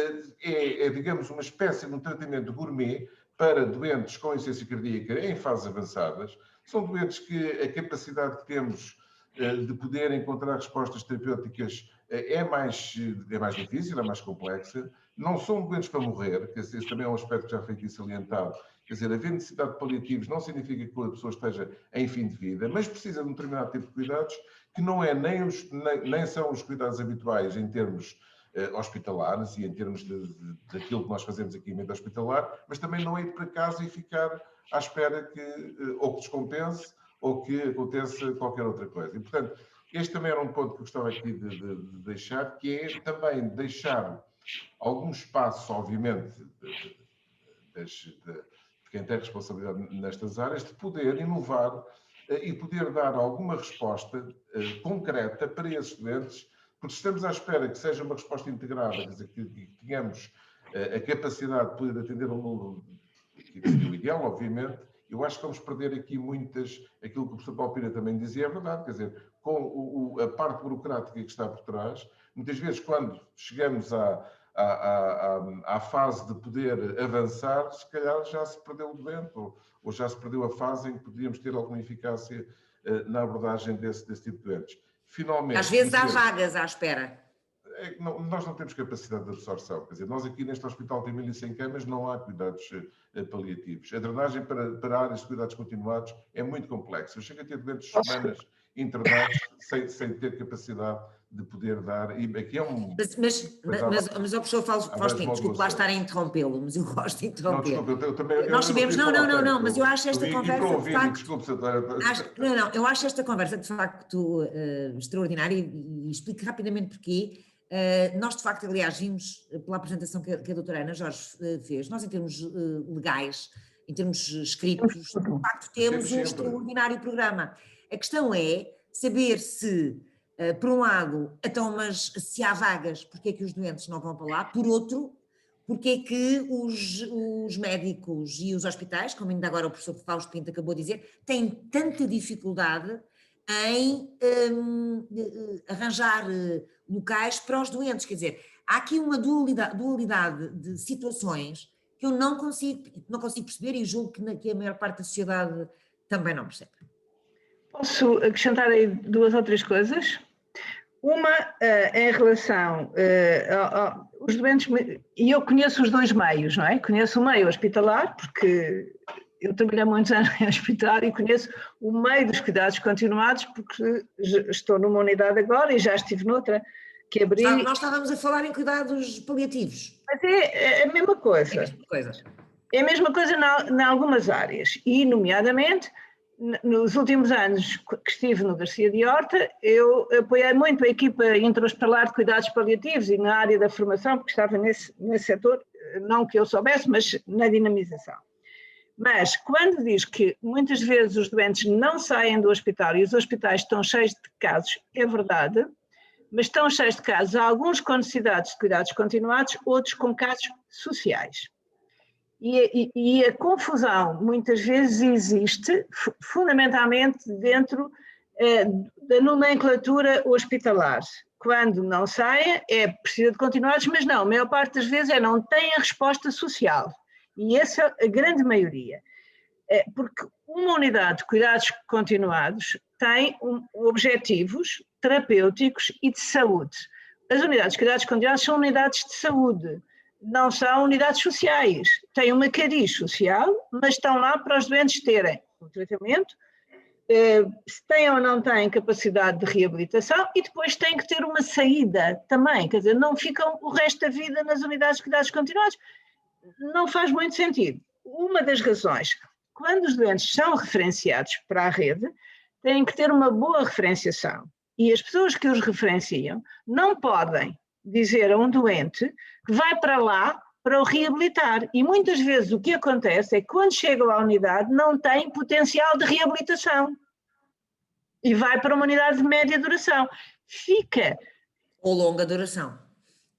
digamos, uma espécie de um tratamento gourmet para doentes com insuficiência cardíaca em fases avançadas. São doentes que a capacidade que temos de poder encontrar respostas terapêuticas é mais difícil, é mais complexa. Não são doentes para morrer, que esse também é um aspecto que já foi aqui salientado. Quer dizer, haver necessidade de paliativos não significa que a pessoa esteja em fim de vida, mas precisa de um determinado tipo de cuidados que não é nem são os cuidados habituais em termos hospitalares e em termos daquilo que nós fazemos aqui em mente hospitalar, mas também não é ir para casa e ficar à espera que ou que descompense ou que aconteça qualquer outra coisa. E, portanto, este também era um ponto que eu gostava aqui de deixar, que é também deixar algum espaço, obviamente, de quem tem responsabilidade nestas áreas, de poder inovar e poder dar alguma resposta concreta para esses doentes, porque estamos à espera que seja uma resposta integrada, quer dizer, que tenhamos a capacidade de poder atender um número, que seria o ideal, obviamente. Eu acho que vamos perder aqui aquilo que o professor Paulo Pira também dizia, é verdade, quer dizer, com a parte burocrática que está por trás, muitas vezes quando chegamos à fase de poder avançar, se calhar já se perdeu o doente, ou já se perdeu a fase em que poderíamos ter alguma eficácia na abordagem desse tipo de doentes. Finalmente, às vezes há vagas à espera. Nós não temos capacidade de absorção. Quer dizer, nós aqui neste hospital tem 1.100 camas, não há cuidados paliativos. A drenagem para áreas de cuidados continuados é muito complexa. Eu chego a ter doentes semanas internados sem ter capacidade de poder dar. E aqui é um. Mas o professor Faustino, desculpe lá estar a interrompê-lo, mas eu gosto de interromper. Não, desculpe, eu também. Nós sabemos, não, mas eu acho esta conversa. De facto, desculpe, eu acho esta conversa de facto extraordinária e explico rapidamente porquê. Nós, de facto, aliás, vimos pela apresentação que a doutora Ana Jorge fez, nós em termos legais, em termos escritos, de facto temos um extraordinário programa. A questão é saber se, por um lado, então, mas se há vagas, porque é que os doentes não vão para lá? Por outro, porque é que os médicos e os hospitais, como ainda agora o professor Fausto Pinto acabou de dizer, têm tanta dificuldade em arranjar locais para os doentes. Quer dizer, há aqui uma dualidade de situações que eu não consigo perceber e julgo que a maior parte da sociedade também não percebe. Posso acrescentar aí 2 ou 3 coisas? Uma, em relação aos doentes, e eu conheço os 2 meios, não é? Conheço o meio hospitalar, porque eu trabalhei muitos anos em hospital e conheço o meio dos cuidados continuados, porque estou numa unidade agora e já estive noutra, que abri... Nós estávamos a falar em cuidados paliativos. Mas é a mesma coisa. É a mesma coisa. É a mesma coisa em algumas áreas, e nomeadamente, nos últimos anos que estive no Garcia de Horta, eu apoiei muito a equipa intra-hospitalar de cuidados paliativos e na área da formação, porque estava nesse setor, não que eu soubesse, mas na dinamização. Mas quando diz que muitas vezes os doentes não saem do hospital e os hospitais estão cheios de casos, é verdade, mas estão cheios de casos, alguns com necessidades de cuidados continuados, outros com casos sociais. E a confusão muitas vezes existe fundamentalmente dentro da nomenclatura hospitalar. Quando não saem, precisa de continuados, mas não, a maior parte das vezes não tem a resposta social. E essa é a grande maioria. Porque uma unidade de cuidados continuados tem objetivos terapêuticos e de saúde. As unidades de cuidados continuados são unidades de saúde, não são unidades sociais. Têm uma cariz social, mas estão lá para os doentes terem o tratamento, se têm ou não têm capacidade de reabilitação e depois têm que ter uma saída também, quer dizer, não ficam o resto da vida nas unidades de cuidados continuados. Não faz muito sentido. Uma das razões, quando os doentes são referenciados para a rede, têm que ter uma boa referenciação. E as pessoas que os referenciam não podem dizer a um doente que vai para lá para o reabilitar. E muitas vezes o que acontece é que quando chegam à unidade não tem potencial de reabilitação. E vai para uma unidade de média duração. Fica... Ou longa duração.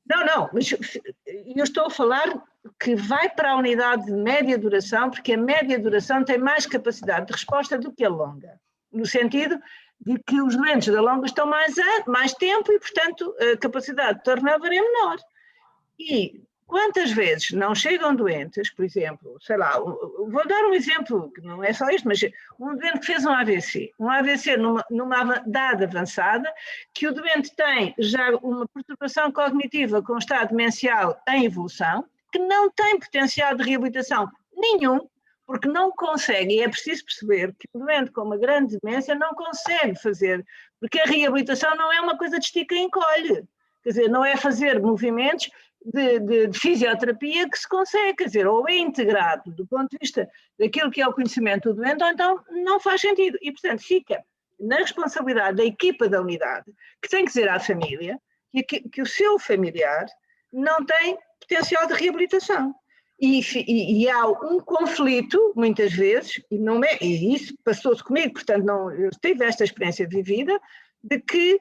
Não, mas eu estou a falar que vai para a unidade de média duração, porque a média duração tem mais capacidade de resposta do que a longa, no sentido de que os doentes da longa estão mais tempo e, portanto, a capacidade de turnover é menor. E quantas vezes não chegam doentes, por exemplo, sei lá, vou dar um exemplo, que não é só isto, mas um doente que fez um AVC numa idade avançada, que o doente tem já uma perturbação cognitiva com estado demencial em evolução, que não tem potencial de reabilitação nenhum, porque não consegue, e é preciso perceber que o doente com uma grande demência não consegue fazer, porque a reabilitação não é uma coisa de estica e encolhe, quer dizer, não é fazer movimentos de fisioterapia que se consegue, quer dizer, ou é integrado do ponto de vista daquilo que é o conhecimento do doente, ou então não faz sentido, e portanto fica na responsabilidade da equipa da unidade, que tem que dizer à família que o seu familiar não tem potencial de reabilitação. E há um conflito, muitas vezes, e isso passou-se comigo, portanto eu tive esta experiência vivida, de que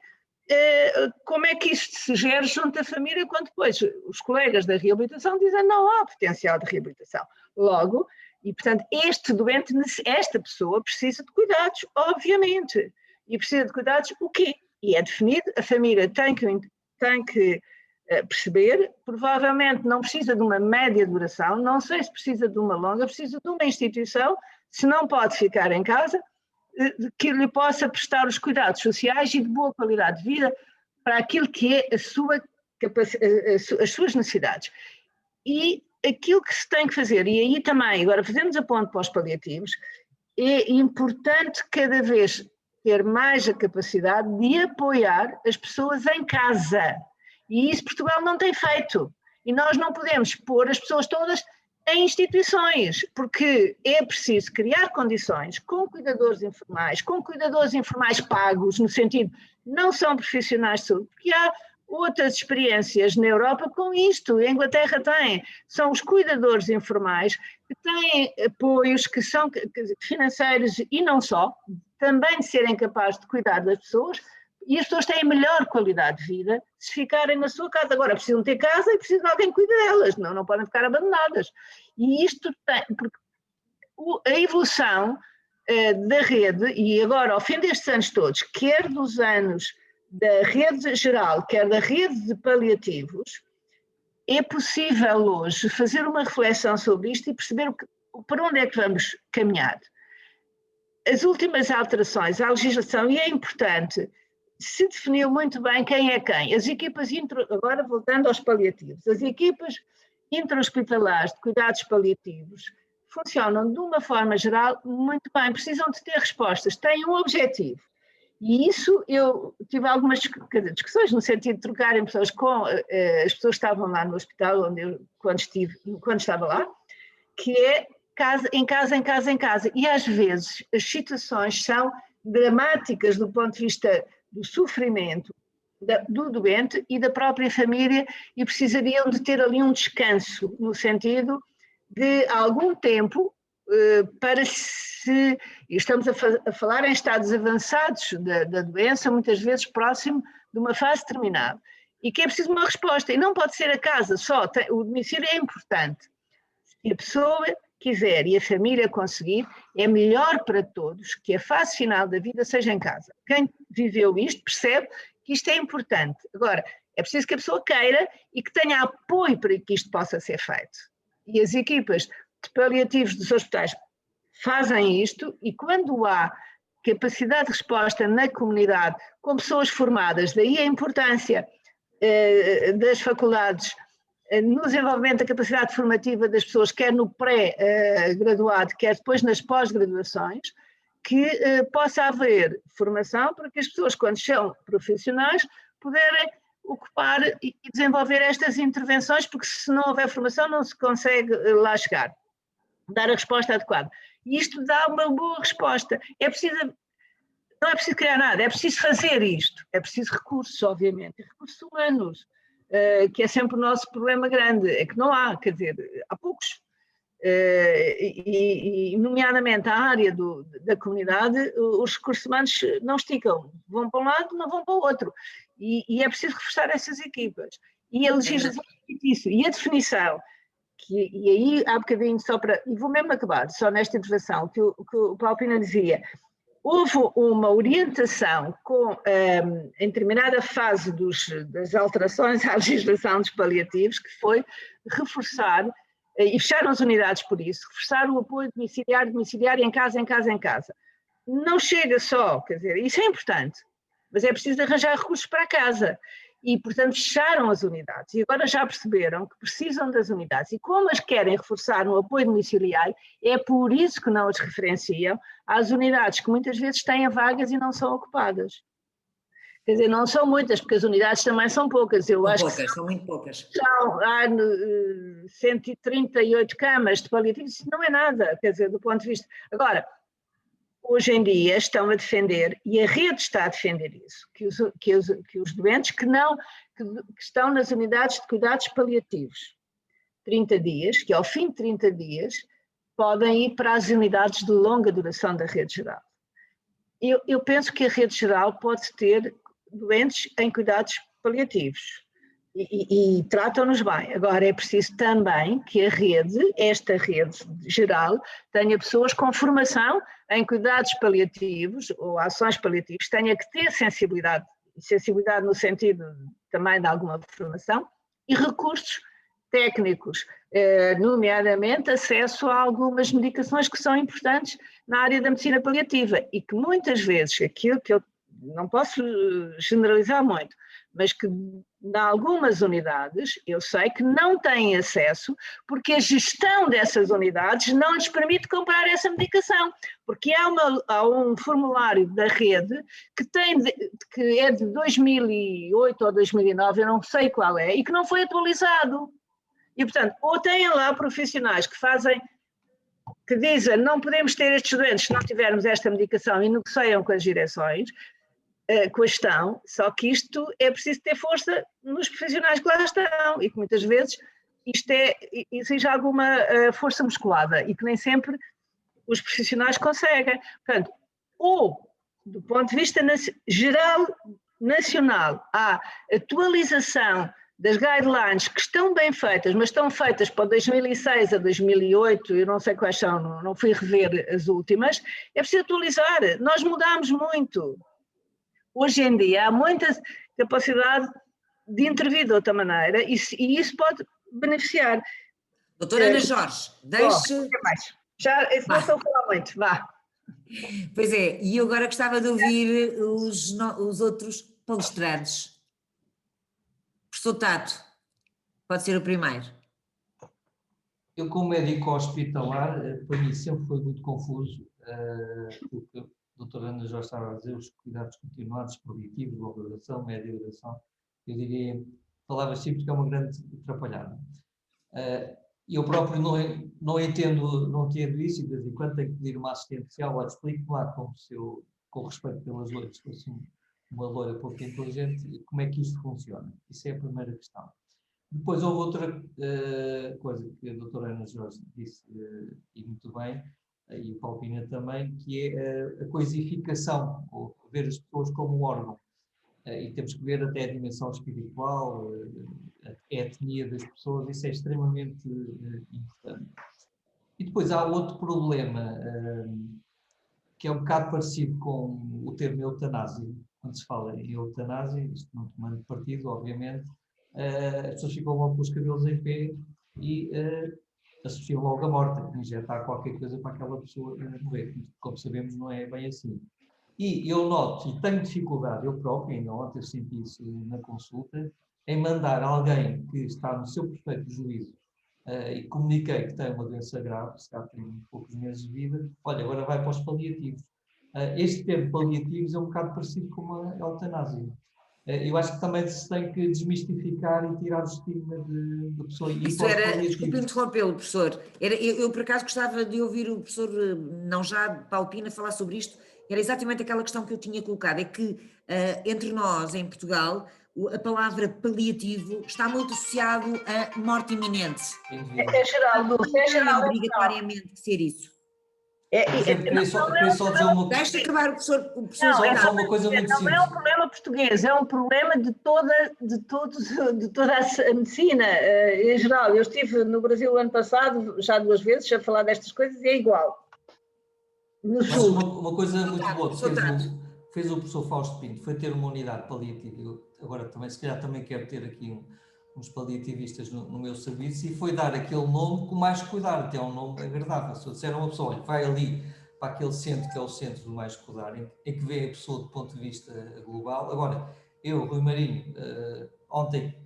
como é que isto se gera junto à família quando depois os colegas da reabilitação dizem não há potencial de reabilitação. Logo, e portanto esta pessoa precisa de cuidados, obviamente, e precisa de cuidados o quê? E é definido, a família tem que perceber, provavelmente não precisa de uma média duração, não sei se precisa de uma longa, precisa de uma instituição, se não pode ficar em casa, que lhe possa prestar os cuidados sociais e de boa qualidade de vida para aquilo que é as suas necessidades. E aquilo que se tem que fazer, e aí também, agora fazemos a ponte para os paliativos, é importante cada vez ter mais a capacidade de apoiar as pessoas em casa. E isso Portugal não tem feito. E nós não podemos pôr as pessoas todas em instituições, porque é preciso criar condições com cuidadores informais pagos, no sentido, não são profissionais de saúde, porque há outras experiências na Europa com isto. A Inglaterra tem, são os cuidadores informais que têm apoios que são financeiros e não só, também de serem capazes de cuidar das pessoas, e as pessoas têm melhor qualidade de vida se ficarem na sua casa. Agora precisam ter casa e precisam de alguém que cuide delas, não podem ficar abandonadas. E isto tem, porque a evolução da rede, e agora ao fim destes anos todos, quer dos anos da rede geral, quer da rede de paliativos, é possível hoje fazer uma reflexão sobre isto e perceber para onde é que vamos caminhar. As últimas alterações à legislação, e é importante, se definiu muito bem quem é quem. As equipas, agora voltando aos paliativos, as equipas intra-hospitalares de cuidados paliativos funcionam de uma forma geral muito bem, precisam de ter respostas, têm um objetivo. E isso eu tive algumas discussões no sentido de trocarem pessoas com as pessoas que estavam lá no hospital onde eu, quando estava lá, que é em casa. E às vezes as situações são dramáticas do ponto de vista do sofrimento do doente e da própria família e precisariam de ter ali um descanso, no sentido de algum tempo para se... Estamos a falar em estados avançados da doença, muitas vezes próximo de uma fase terminal, e que é preciso uma resposta, e não pode ser a casa só, o domicílio é importante. Se a pessoa quiser e a família conseguir, é melhor para todos que a fase final da vida seja em casa. Quem viveu isto percebe que isto é importante. Agora, é preciso que a pessoa queira e que tenha apoio para que isto possa ser feito. E as equipas de paliativos dos hospitais fazem isto, e quando há capacidade de resposta na comunidade, com pessoas formadas, daí a importância das faculdades no desenvolvimento da capacidade formativa das pessoas, quer no pré-graduado, quer depois nas pós-graduações, que possa haver formação para que as pessoas, quando são profissionais, puderem ocupar e desenvolver estas intervenções, porque se não houver formação não se consegue lá chegar, dar a resposta adequada. E isto dá uma boa resposta. Não é preciso criar nada, é preciso fazer isto. É preciso recursos, obviamente, recursos humanos, que é sempre o nosso problema grande, é que não há, quer dizer, há poucos. E nomeadamente a área da comunidade, os recursos humanos não esticam, vão para um lado, não vão para o outro. E é preciso reforçar essas equipas. E a legislação isso, e a definição, e aí há bocadinho só para, e vou mesmo acabar, só nesta intervenção, que o Paulo Pina dizia, houve uma orientação em determinada fase das alterações à legislação dos paliativos, que foi reforçar, e fecharam as unidades por isso, reforçar o apoio domiciliário em casa. Não chega só, quer dizer, isso é importante, mas é preciso arranjar recursos para a casa. E, portanto, fecharam as unidades e agora já perceberam que precisam das unidades. E como as querem reforçar no apoio domiciliário, é por isso que não as referenciam às unidades que muitas vezes têm vagas e não são ocupadas. Quer dizer, não são muitas, porque as unidades também são poucas. São muito poucas. Há 138 camas de paliativos, isso não é nada, quer dizer, do ponto de vista... Agora, hoje em dia estão a defender, e a rede está a defender isso, que os doentes que estão nas unidades de cuidados paliativos, 30 dias, que ao fim de 30 dias podem ir para as unidades de longa duração da rede geral. Eu penso que a rede geral pode ter doentes em cuidados paliativos e tratam-nos bem. Agora é preciso também que esta rede geral, tenha pessoas com formação em cuidados paliativos ou ações paliativas, tenha que ter sensibilidade no sentido também de alguma formação e recursos técnicos, nomeadamente acesso a algumas medicações que são importantes na área da medicina paliativa e que muitas vezes, aquilo que eu não posso generalizar muito, mas que em algumas unidades eu sei que não têm acesso porque a gestão dessas unidades não lhes permite comprar essa medicação, porque há um formulário da rede que é de 2008 ou 2009, eu não sei qual é, e que não foi atualizado. E, portanto, ou têm lá profissionais que dizem não podemos ter estes doentes se não tivermos esta medicação e negociam com as direções, com a gestão, só que isto é preciso ter força nos profissionais que lá estão e que muitas vezes isto exige alguma força musculada e que nem sempre os profissionais conseguem. Portanto, ou do ponto de vista geral, nacional, há atualização das guidelines que estão bem feitas, mas estão feitas para 2006 a 2008, eu não sei quais são, não fui rever as últimas, é preciso atualizar, nós mudámos muito. Hoje em dia há muita capacidade de intervir de outra maneira e isso pode beneficiar. Doutora Ana Jorge, deixe... Já, não estou a falar muito, vá. Pois é, e eu agora gostava de ouvir os outros palestrantes. Professor Tato, pode ser o primeiro. Eu, como médico hospitalar, para mim sempre foi muito confuso o que a doutora Ana Jorge estava a dizer, os cuidados continuados, paliativos, longa duração, média duração. Eu diria, palavras simples, que é uma grande atrapalhada. Eu próprio não entendo isso e de vez em quando tenho que pedir uma assistente social, olha, explique-me lá com respeito pelas loiras, se fosse uma loira pouco inteligente, como é que isto funciona. Isso é a primeira questão. Depois houve outra coisa que a doutora Ana Jorge disse, e muito bem, e o Paulo Pina também, que é a coisificação, ou ver as pessoas como um órgão. E temos que ver até a dimensão espiritual, a etnia das pessoas, isso é extremamente importante. E depois há outro problema, que é um bocado parecido com o termo eutanásia. Quando se fala em eutanásia, isto não tomando partido, obviamente, as pessoas ficam logo com os cabelos em pé e associam logo a morte, injetar qualquer coisa para aquela pessoa morrer. Como sabemos, não é bem assim. E eu noto, e tenho dificuldade, eu próprio, ainda ontem eu senti isso na consulta, em mandar alguém que está no seu perfeito juízo e comuniquei que tem uma doença grave, se calhar tem poucos meses de vida, olha, agora vai para os paliativos. Este termo paliativos é um bocado parecido com a eutanásia. Eu acho que também se tem que desmistificar e tirar o estigma da pessoa. Isso era, desculpe interrompê-lo, professor, eu por acaso gostava de ouvir o professor, não já Paulo Pina, falar sobre isto. Era exatamente aquela questão que eu tinha colocado, é que entre nós, em Portugal, a palavra paliativo está muito associado a morte imenente. É geral, não tem obrigatoriamente que ser isso. Queria só dizer uma coisa. Deixa acabar o professor. Não, é só uma coisa muito simples. Não é um problema português, é um problema de toda a medicina em geral. Eu estive no Brasil o ano passado, já 2 vezes, a falar destas coisas e é igual. Mas uma coisa muito boa que fez o professor Fausto Pinto foi ter uma unidade paliativa. Eu agora também, se calhar, também quero ter aqui uns paliativistas no meu serviço e foi dar aquele nome com mais cuidado, até é um nome agradável. Se eu disser a uma pessoa, olha, vai ali para aquele centro que é o centro do mais cuidar, em que vê a pessoa do ponto de vista global. Agora, eu, Rui Marinho, ontem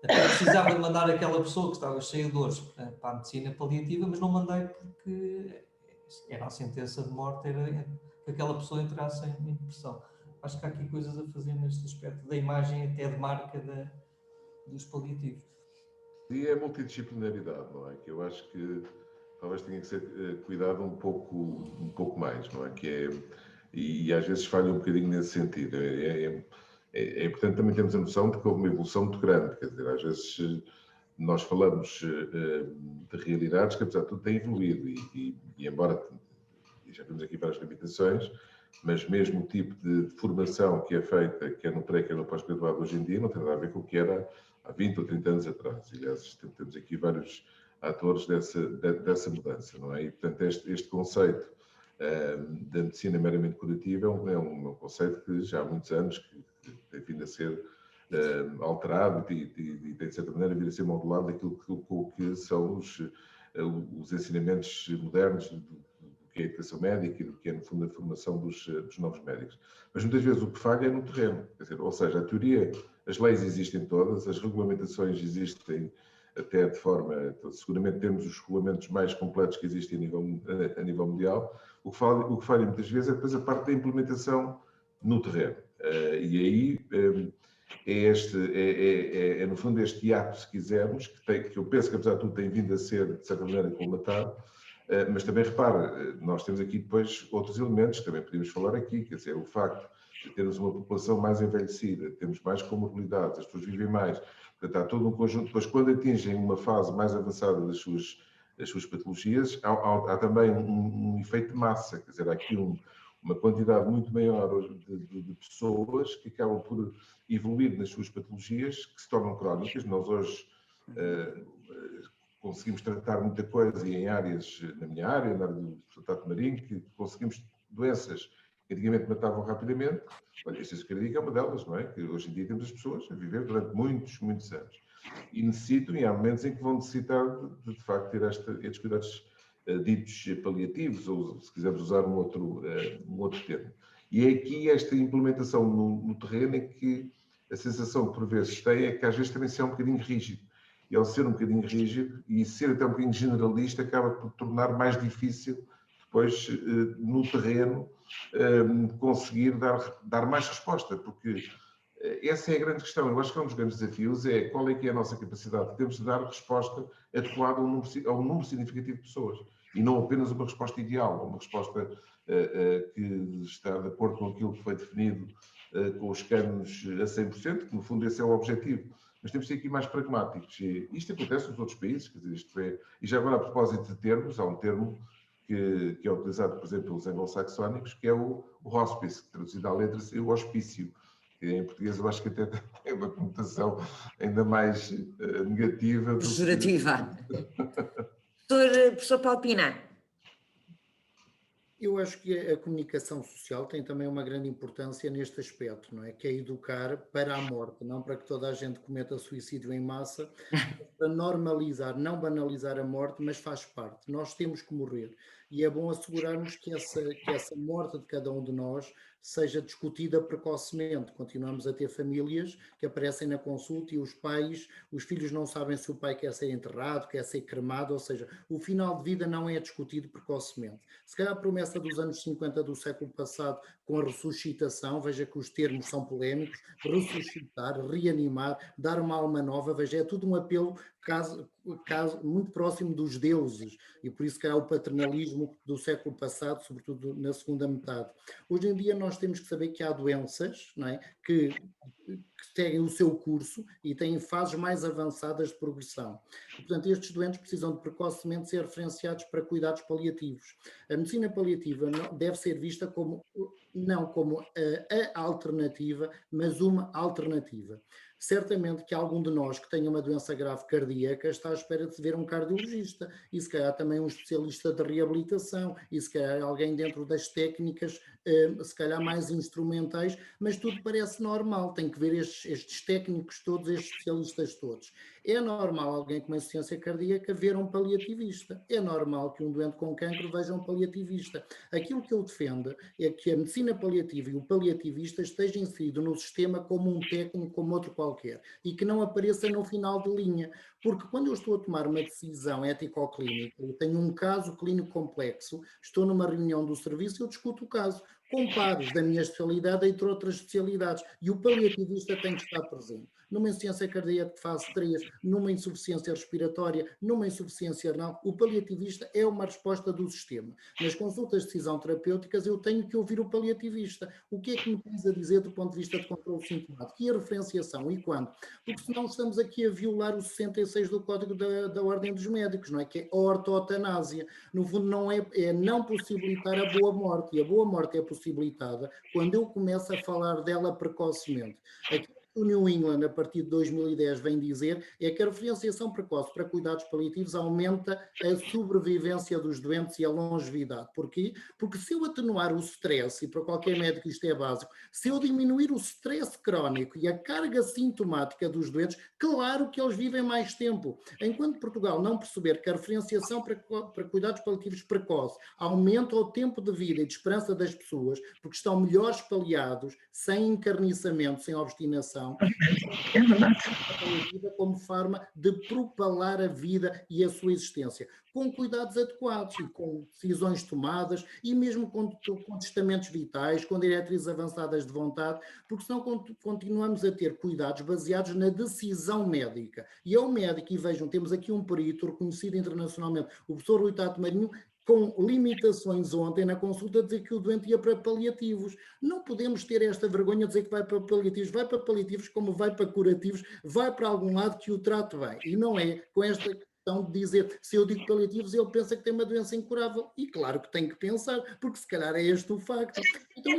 até precisava de mandar aquela pessoa que estava cheia de dores para a medicina paliativa, mas não mandei porque era a sentença de morte, era que aquela pessoa entrasse em depressão. Acho que há aqui coisas a fazer neste aspecto da imagem até de marca dos paliativos. E a multidisciplinaridade, não é? Que eu acho que talvez tenha que ser cuidado um pouco mais, não é? E às vezes falha um bocadinho nesse sentido. É importante também termos a noção de que houve uma evolução muito grande, quer dizer, às vezes nós falamos de realidades que apesar de tudo têm evoluído e embora já temos aqui várias limitações, mas mesmo o tipo de formação que é feita, quer no pré, quer no pós-graduado hoje em dia, não tem nada a ver com o que era há 20 ou 30 anos atrás. Aliás, temos aqui vários atores dessa mudança, não é? E, portanto, este conceito da medicina meramente curativa é um conceito que já há muitos anos que tem vindo a ser alterado e tem, de certa maneira, vir a ser modulado daquilo que são os ensinamentos modernos do que é a educação médica e do que é, no fundo, a formação dos novos médicos. Mas muitas vezes o que falha é no terreno, quer dizer, ou seja, a teoria, as leis existem todas, as regulamentações existem até de forma, então, seguramente temos os regulamentos mais completos que existem a nível mundial, o que falha muitas vezes é depois a parte da implementação no terreno. E aí é no fundo este hiato, se quisermos, que eu penso que apesar de tudo tem vindo a ser, de certa maneira, colmatado. Mas também repara, nós temos aqui depois outros elementos que também podemos falar aqui, quer dizer, o facto termos uma população mais envelhecida, temos mais comorbilidades, as pessoas vivem mais. Portanto, há todo um conjunto. Depois, quando atingem uma fase mais avançada das suas patologias, há também um efeito de massa, quer dizer, há aqui uma quantidade muito maior de pessoas que acabam por evoluir nas suas patologias, que se tornam crónicas. Nós hoje conseguimos tratar muita coisa, e em áreas, na minha área, na área do Santo Marinho, que conseguimos doenças que antigamente matavam rapidamente. Olha, a insuficiência cardíaca é uma delas, não é? Que hoje em dia temos as pessoas a viver durante muitos, muitos anos. E necessitam, e há momentos em que vão necessitar de facto ter estes cuidados ditos paliativos, ou se quisermos usar um outro termo. E é aqui esta implementação no terreno em que a sensação que por vezes tem é que às vezes também se é um bocadinho rígido. E ao ser um bocadinho rígido e ser até um bocadinho generalista, acaba por tornar mais difícil depois no terreno conseguir dar mais resposta, porque essa é a grande questão. Eu acho que um dos grandes desafios é qual é que é a nossa capacidade. Temos de dar resposta adequada a um número significativo de pessoas e não apenas uma resposta ideal, uma resposta que está de acordo com aquilo que foi definido com os cânones a 100%, que no fundo esse é o objetivo. Mas temos de ser aqui mais pragmáticos. E isto acontece nos outros países, quer dizer, e já agora a propósito de termos, há um termo que é utilizado, por exemplo, pelos anglo-saxónicos, que é o hospice, que traduzido à letra seria o hospício. Que em português eu acho que até tem uma conotação ainda mais negativa. Pejorativa. Professor Paulo Pina. Eu acho que a comunicação social tem também uma grande importância neste aspecto, não é? Que é educar para a morte, não para que toda a gente cometa suicídio em massa, para normalizar, não banalizar a morte, mas faz parte. Nós temos que morrer. E é bom assegurarmos que essa morte de cada um de nós seja discutida precocemente. Continuamos a ter famílias que aparecem na consulta e os filhos não sabem se o pai quer ser enterrado, quer ser cremado, ou seja, o final de vida não é discutido precocemente. Se calhar a promessa dos anos 50 do século passado com a ressuscitação, veja que os termos são polémicos, ressuscitar, reanimar, dar uma alma nova, veja, é tudo um apelo caso muito próximo dos deuses, e por isso que há o paternalismo do século passado, sobretudo na segunda metade. Hoje em dia nós temos que saber que há doenças, não é, que seguem o seu curso e têm fases mais avançadas de progressão. E, portanto, estes doentes precisam de precocemente ser referenciados para cuidados paliativos. A medicina paliativa deve ser vista não como a alternativa, mas uma alternativa. Certamente que algum de nós que tenha uma doença grave cardíaca está à espera de ver um cardiologista e se calhar também um especialista de reabilitação e se calhar alguém dentro das técnicas, se calhar mais instrumentais, mas tudo parece normal, tem que ver estes técnicos todos, estes especialistas todos. É normal alguém com uma insuficiência cardíaca ver um paliativista, é normal que um doente com cancro veja um paliativista. Aquilo que eu defendo é que a medicina paliativa e o paliativista esteja inserido no sistema como um técnico, como outro qualquer, e que não apareça no final de linha, porque quando eu estou a tomar uma decisão ético-clínica, eu tenho um caso clínico complexo, estou numa reunião do serviço, eu discuto o caso, comparo da minha especialidade entre outras especialidades, e o paliativista tem que estar presente. Numa insuficiência cardíaca de fase 3, numa insuficiência respiratória, numa insuficiência renal, o paliativista é uma resposta do sistema. Nas consultas de decisão terapêuticas eu tenho que ouvir o paliativista. O que é que me tens a dizer do ponto de vista de controle sintomático? E a referenciação? E quando? Porque senão estamos aqui a violar o 66 do Código da Ordem dos Médicos, não é? Que é a ortotanásia. No fundo é não possibilitar a boa morte. E a boa morte é possibilitada quando eu começo a falar dela precocemente. Aqui o New England, a partir de 2010, vem dizer é que a referenciação precoce para cuidados paliativos aumenta a sobrevivência dos doentes e a longevidade. Porquê? Porque se eu atenuar o stress, e para qualquer médico isto é básico, se eu diminuir o stress crónico e a carga sintomática dos doentes, claro que eles vivem mais tempo. Enquanto Portugal não perceber que a referenciação para cuidados paliativos precoce aumenta o tempo de vida e de esperança das pessoas, porque estão melhores paliados, sem encarniçamento, sem obstinação, é verdade. Como forma de propalar a vida e a sua existência, com cuidados adequados e com decisões tomadas e mesmo com testamentos vitais, com diretrizes avançadas de vontade, porque senão continuamos a ter cuidados baseados na decisão médica. E é o médico, e vejam, temos aqui um perito reconhecido internacionalmente, o professor Rui Tato Marinho, com limitações ontem na consulta, dizer que o doente ia para paliativos. Não podemos ter esta vergonha de dizer que vai para paliativos como vai para curativos, vai para algum lado que o trate bem. E não é com esta questão de dizer, se eu digo paliativos, ele pensa que tem uma doença incurável. E claro que tem que pensar, porque se calhar é este o facto. Então,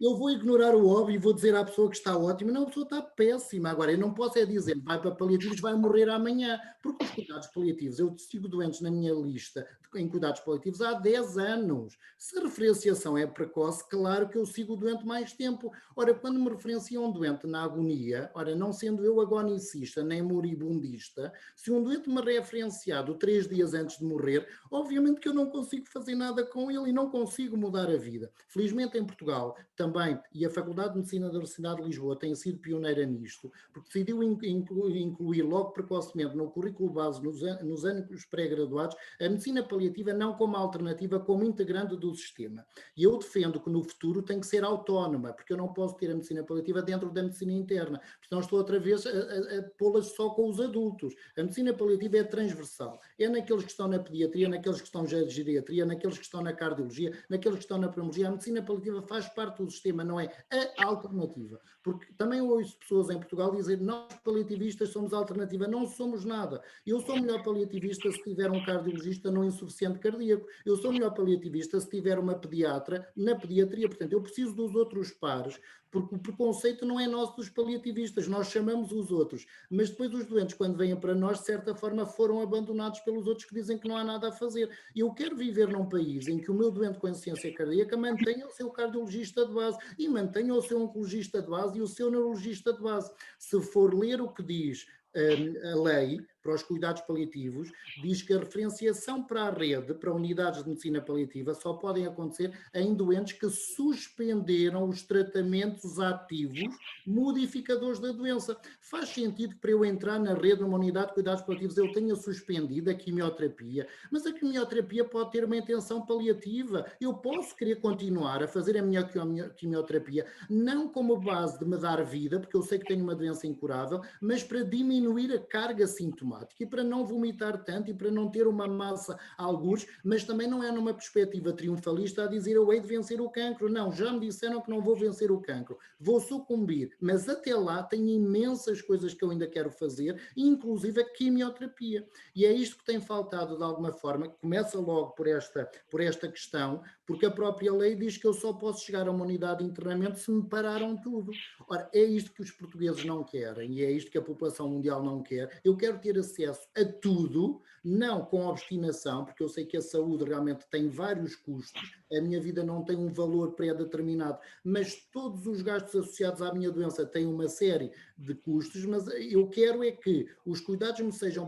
eu vou ignorar o óbvio e vou dizer à pessoa que está ótima, não, a pessoa está péssima. Agora, eu não posso é dizer, vai para paliativos, vai morrer amanhã, porque os cuidados paliativos, eu sigo doentes na minha lista em cuidados paliativos há 10 anos. Se a referenciação é precoce, claro que eu sigo o doente mais tempo. Ora, quando me referenciam um doente na agonia, ora, não sendo eu agonicista nem moribundista, se um doente me referenciado 3 dias antes de morrer, obviamente que eu não consigo fazer nada com ele e não consigo mudar a vida. Felizmente em Portugal também, e a Faculdade de Medicina da Universidade de Lisboa tem sido pioneira nisto, porque decidiu incluir logo precocemente no currículo base, nos anos pré-graduados, a medicina paliativa não como alternativa, como integrante do sistema. E eu defendo que no futuro tem que ser autónoma, porque eu não posso ter a medicina paliativa dentro da medicina interna, porque senão estou outra vez a pô-las só com os adultos. A medicina paliativa é transversal, é naqueles que estão na pediatria, naqueles que estão na geriatria, naqueles que estão na cardiologia, naqueles que estão na pneumologia. A medicina paliativa faz parte do sistema, não é a alternativa. Porque também ouço pessoas em Portugal dizer, nós paliativistas somos alternativa. Não somos nada. Eu sou melhor paliativista se tiver um cardiologista no insuficiente cardíaco. Eu sou melhor paliativista se tiver uma pediatra na pediatria. Portanto, eu preciso dos outros pares, porque o preconceito não é nosso dos paliativistas, nós chamamos os outros, mas depois os doentes, quando vêm para nós, de certa forma foram abandonados pelos outros que dizem que não há nada a fazer. Eu quero viver num país em que o meu doente com insuficiência cardíaca mantenha o seu cardiologista de base e mantenha o seu oncologista de base e o seu neurologista de base. Se for ler o que diz a lei para os cuidados paliativos, diz que a referenciação para a rede, para unidades de medicina paliativa, só podem acontecer em doentes que suspenderam os tratamentos ativos modificadores da doença. Faz sentido que para eu entrar na rede, numa unidade de cuidados paliativos, eu tenha suspendido a quimioterapia, mas a quimioterapia pode ter uma intenção paliativa. Eu posso querer continuar a fazer a minha quimioterapia, não como base de me dar vida, porque eu sei que tenho uma doença incurável, mas para diminuir a carga sintomática e para não vomitar tanto e para não ter uma massa a algures, mas também não é numa perspectiva triunfalista a dizer eu hei de vencer o cancro. Não, já me disseram que não vou vencer o cancro, vou sucumbir, mas até lá tenho imensas coisas que eu ainda quero fazer, inclusive a quimioterapia. E é isto que tem faltado de alguma forma, começa logo por esta questão, porque a própria lei diz que eu só posso chegar a uma unidade de internamento se me pararam tudo. Ora, é isto que os portugueses não querem e é isto que a população mundial não quer. Eu quero ter acesso a tudo, não com obstinação, porque eu sei que a saúde realmente tem vários custos, a minha vida não tem um valor pré-determinado, mas todos os gastos associados à minha doença têm uma série de custos, mas eu quero é que os cuidados me sejam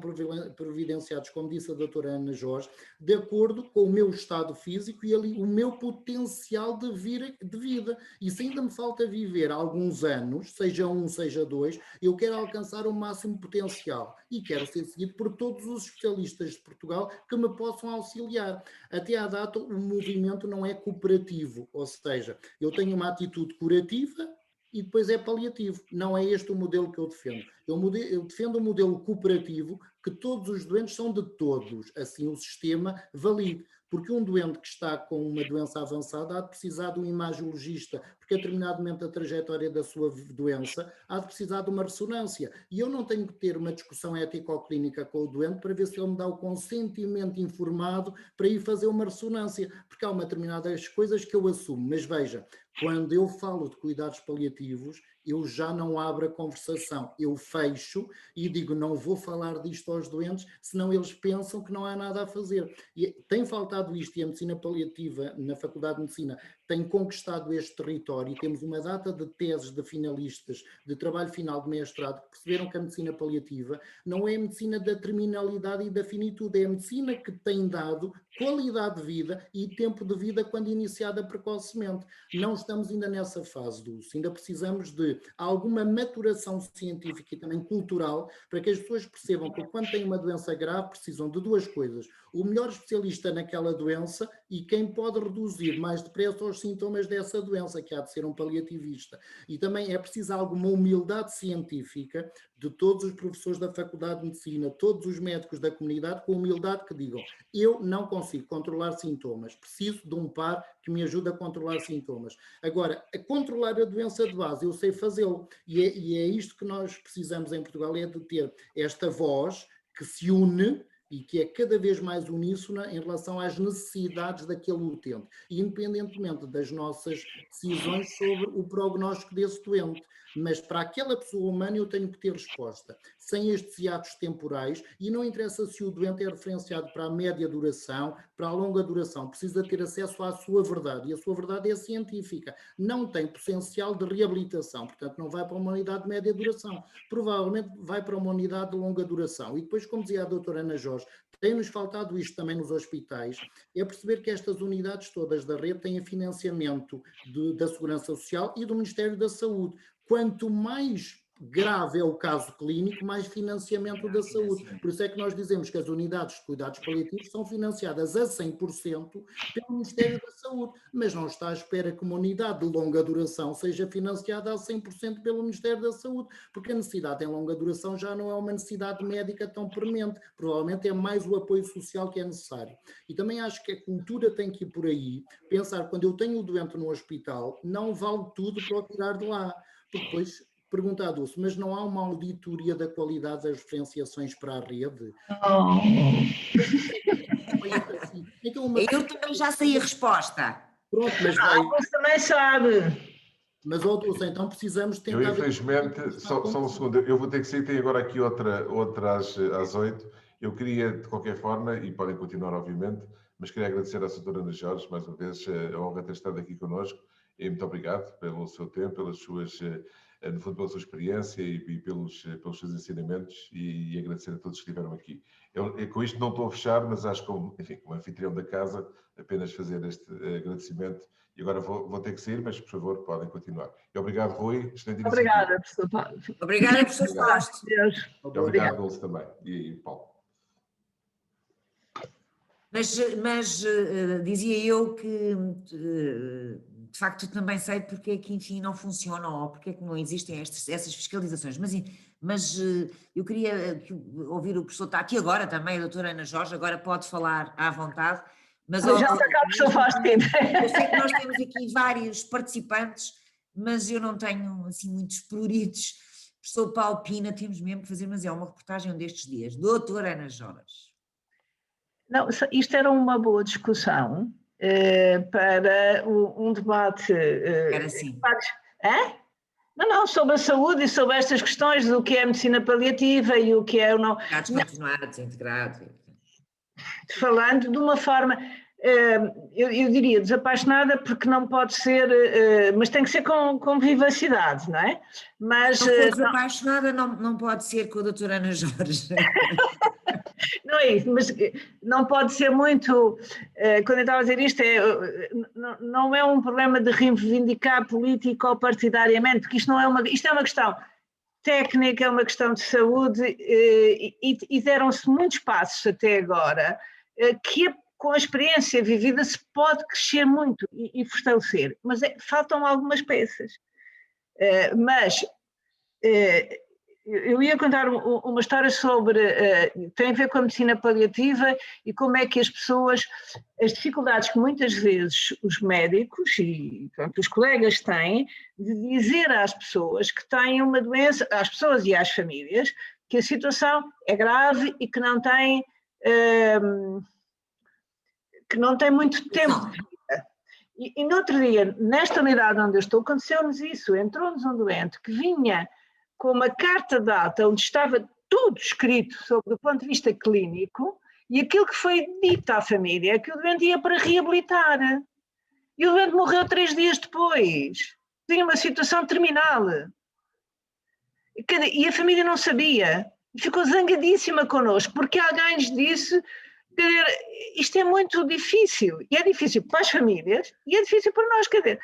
providenciados, como disse a doutora Ana Jorge, de acordo com o meu estado físico e ali o meu potencial de vida. E se ainda me falta viver alguns anos, seja um, seja dois, eu quero alcançar o máximo potencial e quero ser seguido por todos os especialistas de Portugal que me possam auxiliar. Até à data, o movimento não é cooperativo, ou seja, eu tenho uma atitude curativa e depois é paliativo. Não é este o modelo que eu defendo. Eu defendo um modelo cooperativo que todos os doentes são de todos, assim o sistema valide. Porque um doente que está com uma doença avançada há de precisar de um imagiologista, porque a determinado momento da trajetória da sua doença há de precisar de uma ressonância. E eu não tenho que ter uma discussão ético-clínica com o doente para ver se ele me dá o consentimento informado para ir fazer uma ressonância, porque há uma determinadas coisas que eu assumo. Mas veja, quando eu falo de cuidados paliativos, eu já não abro a conversação, eu fecho e digo não vou falar disto aos doentes, senão eles pensam que não há nada a fazer. E tem faltado isto e a medicina paliativa na Faculdade de Medicina tem conquistado este território e temos uma data de teses de finalistas de trabalho final de mestrado que perceberam que a medicina paliativa não é a medicina da terminalidade e da finitude, é a medicina que tem dado qualidade de vida e tempo de vida quando iniciada precocemente. Não estamos ainda nessa fase, Dulce, ainda precisamos de alguma maturação científica e também cultural para que as pessoas percebam que quando têm uma doença grave precisam de duas coisas, o melhor especialista naquela doença e quem pode reduzir mais depressa os sintomas dessa doença, que há de ser um paliativista. E também é preciso alguma humildade científica de todos os professores da Faculdade de Medicina, todos os médicos da comunidade, com humildade que digam: eu não consigo controlar sintomas, preciso de um par que me ajude a controlar sintomas. Agora, a controlar a doença de base, eu sei fazê-lo, e é isto que nós precisamos em Portugal, é de ter esta voz que se une e que é cada vez mais uníssona em relação às necessidades daquele utente, independentemente das nossas decisões sobre o prognóstico desse doente. Mas para aquela pessoa humana eu tenho que ter resposta, sem estes hiatos temporais, e não interessa se o doente é referenciado para a média duração, para a longa duração, precisa ter acesso à sua verdade, e a sua verdade é científica, não tem potencial de reabilitação, portanto não vai para uma unidade de média duração, provavelmente vai para uma unidade de longa duração. E depois, como dizia a doutora Ana Jorge, tem-nos faltado isto também nos hospitais, é perceber que estas unidades todas da rede têm financiamento da Segurança Social e do Ministério da Saúde. Quanto mais grave é o caso clínico, mais financiamento da saúde. Por isso é que nós dizemos que as unidades de cuidados paliativos são financiadas a 100% pelo Ministério da Saúde, mas não está à espera que uma unidade de longa duração seja financiada a 100% pelo Ministério da Saúde, porque a necessidade em longa duração já não é uma necessidade médica tão premente, provavelmente é mais o apoio social que é necessário. E também acho que a cultura tem que ir por aí, pensar, quando eu tenho o doente no hospital, não vale tudo para o tirar de lá, porque depois... Pergunta a Dulce, mas não há uma auditoria da qualidade das referenciações para a rede? Oh. Então, eu também já sei a resposta. Pronto, mas vai... Dulce também sabe. Mas, Dulce, então precisamos tentar... Eu, infelizmente, só um segundo, eu vou ter que sair, tenho agora aqui outra às 8. Eu queria, de qualquer forma, e podem continuar, obviamente, mas queria agradecer à doutora Ana Jorge, mais uma vez, a honra de ter estado aqui connosco, e muito obrigado pelo seu tempo, pelas suas... no fundo, pela sua experiência e pelos seus ensinamentos, e agradecer a todos que estiveram aqui. Com isto não estou a fechar, mas acho que, como anfitrião da casa, apenas fazer este agradecimento. E agora vou ter que sair, mas, por favor, podem continuar. E obrigado, Rui. Obrigada, professor Paulo. Obrigada, professor Fausto. Obrigado, Dulce, também. E Paulo. Mas dizia eu que... de facto, também sei porque é que, enfim, não funcionam ou porque é que não existem essas fiscalizações. Mas eu queria ouvir o professor, está aqui agora também, a doutora Ana Jorge, agora pode falar à vontade. Mas já está cá o professor Fausto. Eu sei que nós temos aqui vários participantes, mas eu não tenho, assim, muitos pruridos. Professor Paulo Pina, temos mesmo que fazer, mas é uma reportagem destes dias. Doutora Ana Jorge. Não, isto era uma boa discussão. Para um debate. Era assim. Não, sobre a saúde e sobre estas questões do que é a medicina paliativa e o que é o não. Cuidados continuados, integrados. Falando de uma forma, eu diria desapaixonada, porque não pode ser, mas tem que ser com vivacidade, não é? Mas, se for desapaixonada, não pode ser com a doutora Ana Jorge. Não é isso, mas não pode ser muito, quando eu estava a dizer isto, não é um problema de reivindicar político ou partidariamente, porque isto é uma questão técnica, é uma questão de saúde, e deram-se muitos passos até agora, que com a experiência vivida se pode crescer muito e fortalecer, mas faltam algumas peças. Eu ia contar uma história sobre, tem a ver com a medicina paliativa e como é que as dificuldades que muitas vezes os médicos e portanto, os colegas têm de dizer às pessoas que têm uma doença, às pessoas e às famílias, que a situação é grave e que não tem muito tempo de vida. E no outro dia, nesta unidade onde eu estou, aconteceu-nos isso, entrou-nos um doente que vinha com uma carta data onde estava tudo escrito sobre o ponto de vista clínico, e aquilo que foi dito à família é que o doente ia para reabilitar. E o doente morreu 3 dias depois. Tinha uma situação terminal. E a família não sabia. Ficou zangadíssima connosco, porque alguém lhes disse que isto é muito difícil. E é difícil para as famílias e é difícil para nós, quer dizer,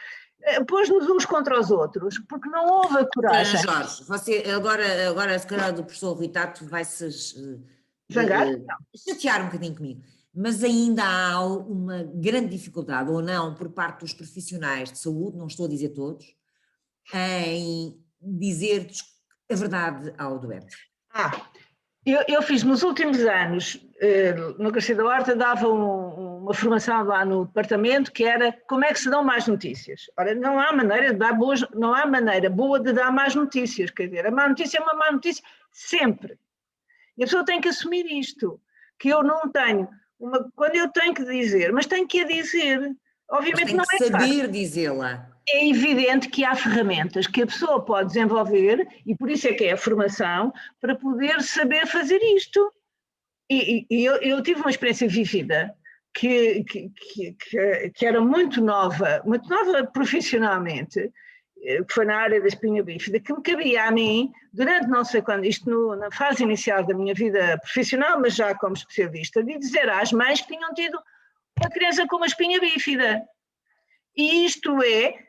pôs-nos uns contra os outros, porque não houve a coragem. Jorge, você agora se calhar do professor Rui Tato vai-se zangar? chatear um bocadinho comigo. mas ainda há uma grande dificuldade, ou não, por parte dos profissionais de saúde, não estou a dizer todos, em dizer a verdade ao doente. Eu fiz nos últimos anos, no Garcia da Horta, dava uma formação lá no departamento que era como é que se dão más notícias. Ora, não há maneira boa de dar más notícias, quer dizer, a má notícia é uma má notícia sempre. E a pessoa tem que assumir isto, que eu não tenho, quando eu tenho que dizer, mas tenho que a dizer, obviamente não é fácil. Tem que saber dizê-la. É evidente que há ferramentas que a pessoa pode desenvolver, e por isso é que é a formação, para poder saber fazer isto. E eu tive uma experiência vívida, que era muito nova profissionalmente, que foi na área da espinha bífida, que me cabia a mim, durante não sei quando, isto na fase inicial da minha vida profissional, mas já como especialista, de dizer às mães que tinham tido uma criança com uma espinha bífida. E isto é,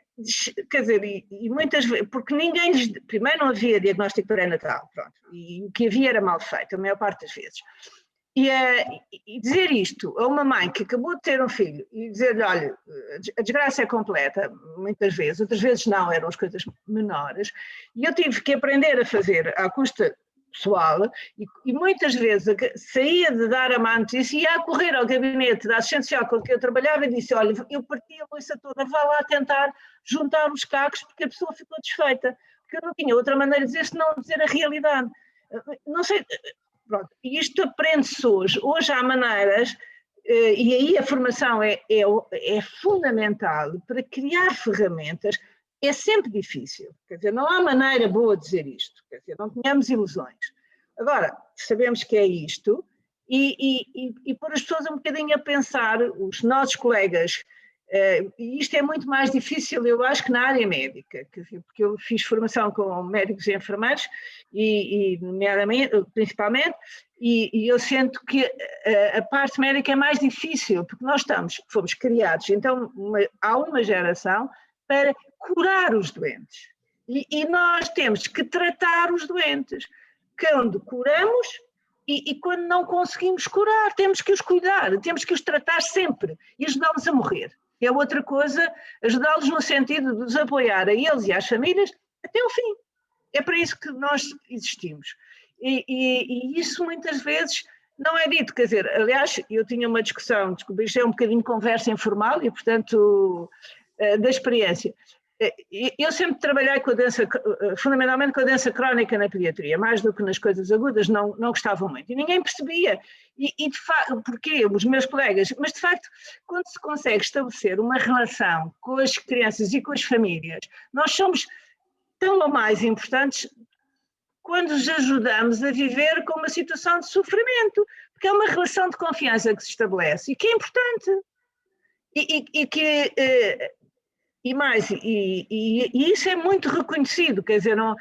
quer dizer, e muitas vezes, porque ninguém lhes, primeiro não havia diagnóstico pré-natal, pronto, e o que havia era mal feito, a maior parte das vezes. E dizer isto a uma mãe que acabou de ter um filho e dizer-lhe, olha, a desgraça é completa, muitas vezes, outras vezes não, eram as coisas menores, e eu tive que aprender a fazer à custa pessoal, e muitas vezes saía de dar a má notícia e ia a correr ao gabinete da assistente social com que eu trabalhava e disse, olha, eu parti a louça toda, vá lá tentar juntar os cacos porque a pessoa ficou desfeita, porque eu não tinha outra maneira de dizer senão dizer a realidade. Não sei, pronto, e isto aprende-se hoje. Hoje há maneiras, e aí a formação é fundamental para criar ferramentas. É sempre difícil, quer dizer, não há maneira boa de dizer isto, quer dizer, não tenhamos ilusões. Agora, sabemos que é isto e pôr as pessoas um bocadinho a pensar, os nossos colegas, e isto é muito mais difícil, eu acho, que na área médica, porque eu fiz formação com médicos e enfermeiros, principalmente, e eu sinto que a parte médica é mais difícil, porque nós fomos criados, então há uma geração para curar os doentes. E nós temos que tratar os doentes. Quando curamos e quando não conseguimos curar, temos que os cuidar, temos que os tratar sempre e ajudá-los a morrer. É outra coisa, ajudá-los no sentido de os apoiar a eles e às famílias até o fim. É para isso que nós existimos. E isso muitas vezes não é dito, quer dizer, aliás, eu tinha uma discussão, desculpa, isto é um bocadinho de conversa informal e, portanto, da experiência. Eu sempre trabalhei com a doença, fundamentalmente com a doença crónica na pediatria, mais do que nas coisas agudas, não gostava muito. E ninguém percebia. E de facto, porquê? Os meus colegas. Mas, de facto, quando se consegue estabelecer uma relação com as crianças e com as famílias, nós somos tão ou mais importantes quando os ajudamos a viver com uma situação de sofrimento, porque é uma relação de confiança que se estabelece e que é importante. E isso é muito reconhecido, quer dizer, não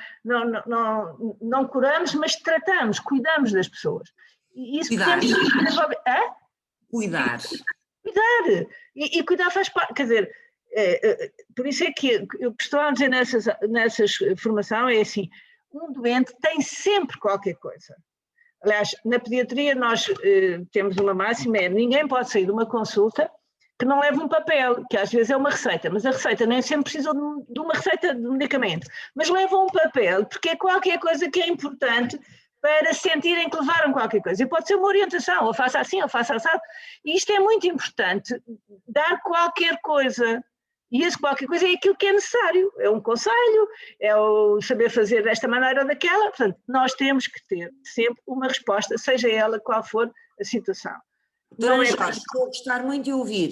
curamos, mas tratamos, cuidamos das pessoas. E isso cuidar. Cuidar. E cuidar faz parte, quer dizer, por isso é que eu estou a dizer nessas formação é assim, um doente tem sempre qualquer coisa. Aliás, na pediatria nós temos uma máxima, ninguém pode sair de uma consulta que não leva um papel, que às vezes é uma receita, mas a receita nem sempre precisa de uma receita de medicamento, mas leva um papel porque é qualquer coisa que é importante para sentirem que levaram qualquer coisa. E pode ser uma orientação, ou faça assim, ou faça assado. E isto é muito importante, dar qualquer coisa. E esse qualquer coisa é aquilo que é necessário. É um conselho, é o saber fazer desta maneira ou daquela. Portanto, nós temos que ter sempre uma resposta, seja ela qual for a situação. Não é fácil. Vou gostar muito de ouvir.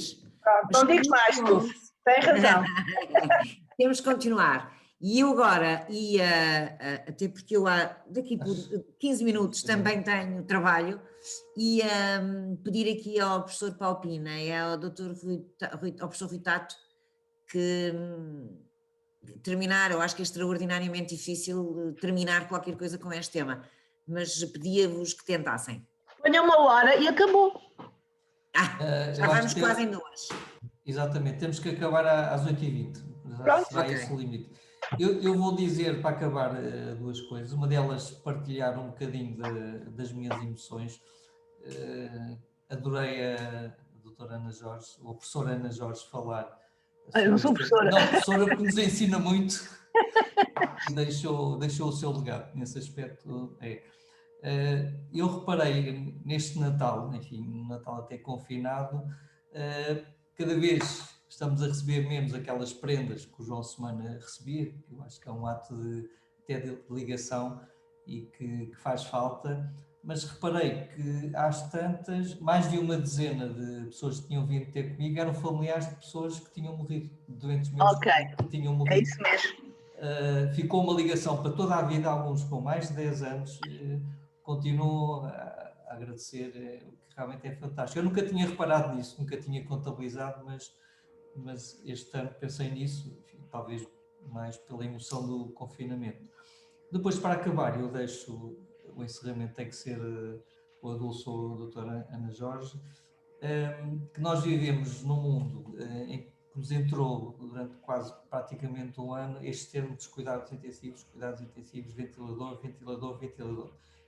Não digo mais, tu. Tem razão. Temos que continuar. E eu agora até porque eu daqui por 15 minutos também tenho trabalho, e pedir aqui ao professor Paulo Pina e ao professor Rui Tato que terminar, eu acho que é extraordinariamente difícil terminar qualquer coisa com este tema, mas pedia-vos que tentassem. Ponha uma hora e acabou. Já vamos quase em 2. Exatamente, temos que acabar às 8h20. Será esse o limite. Eu vou dizer, para acabar, 2 coisas. Uma delas, partilhar um bocadinho das minhas emoções. adorei a doutora Ana Jorge, ou a professora Ana Jorge, falar. Eu não sou professora. Não, professora, porque nos ensina muito e deixou o seu legado nesse aspecto. Eu reparei neste Natal, enfim, um Natal até confinado, cada vez estamos a receber menos aquelas prendas que o João Semana recebia, que eu acho que é um ato até de ligação e que faz falta, mas reparei que às tantas, mais de uma dezena de pessoas que tinham vindo ter comigo eram familiares de pessoas que tinham morrido, de doentes meus que tinham morrido. É isso mesmo. Ficou uma ligação para toda a vida, alguns com mais de 10 anos, continuo a agradecer, o que realmente é fantástico. Eu nunca tinha reparado nisso, nunca tinha contabilizado, mas este ano pensei nisso, enfim, talvez mais pela emoção do confinamento. Depois, para acabar, eu deixo o encerramento, tem que ser o Adolfo ou a doutora Ana Jorge, que nós vivemos num mundo em que nos entrou durante quase praticamente um ano este termo dos cuidados intensivos, ventilador.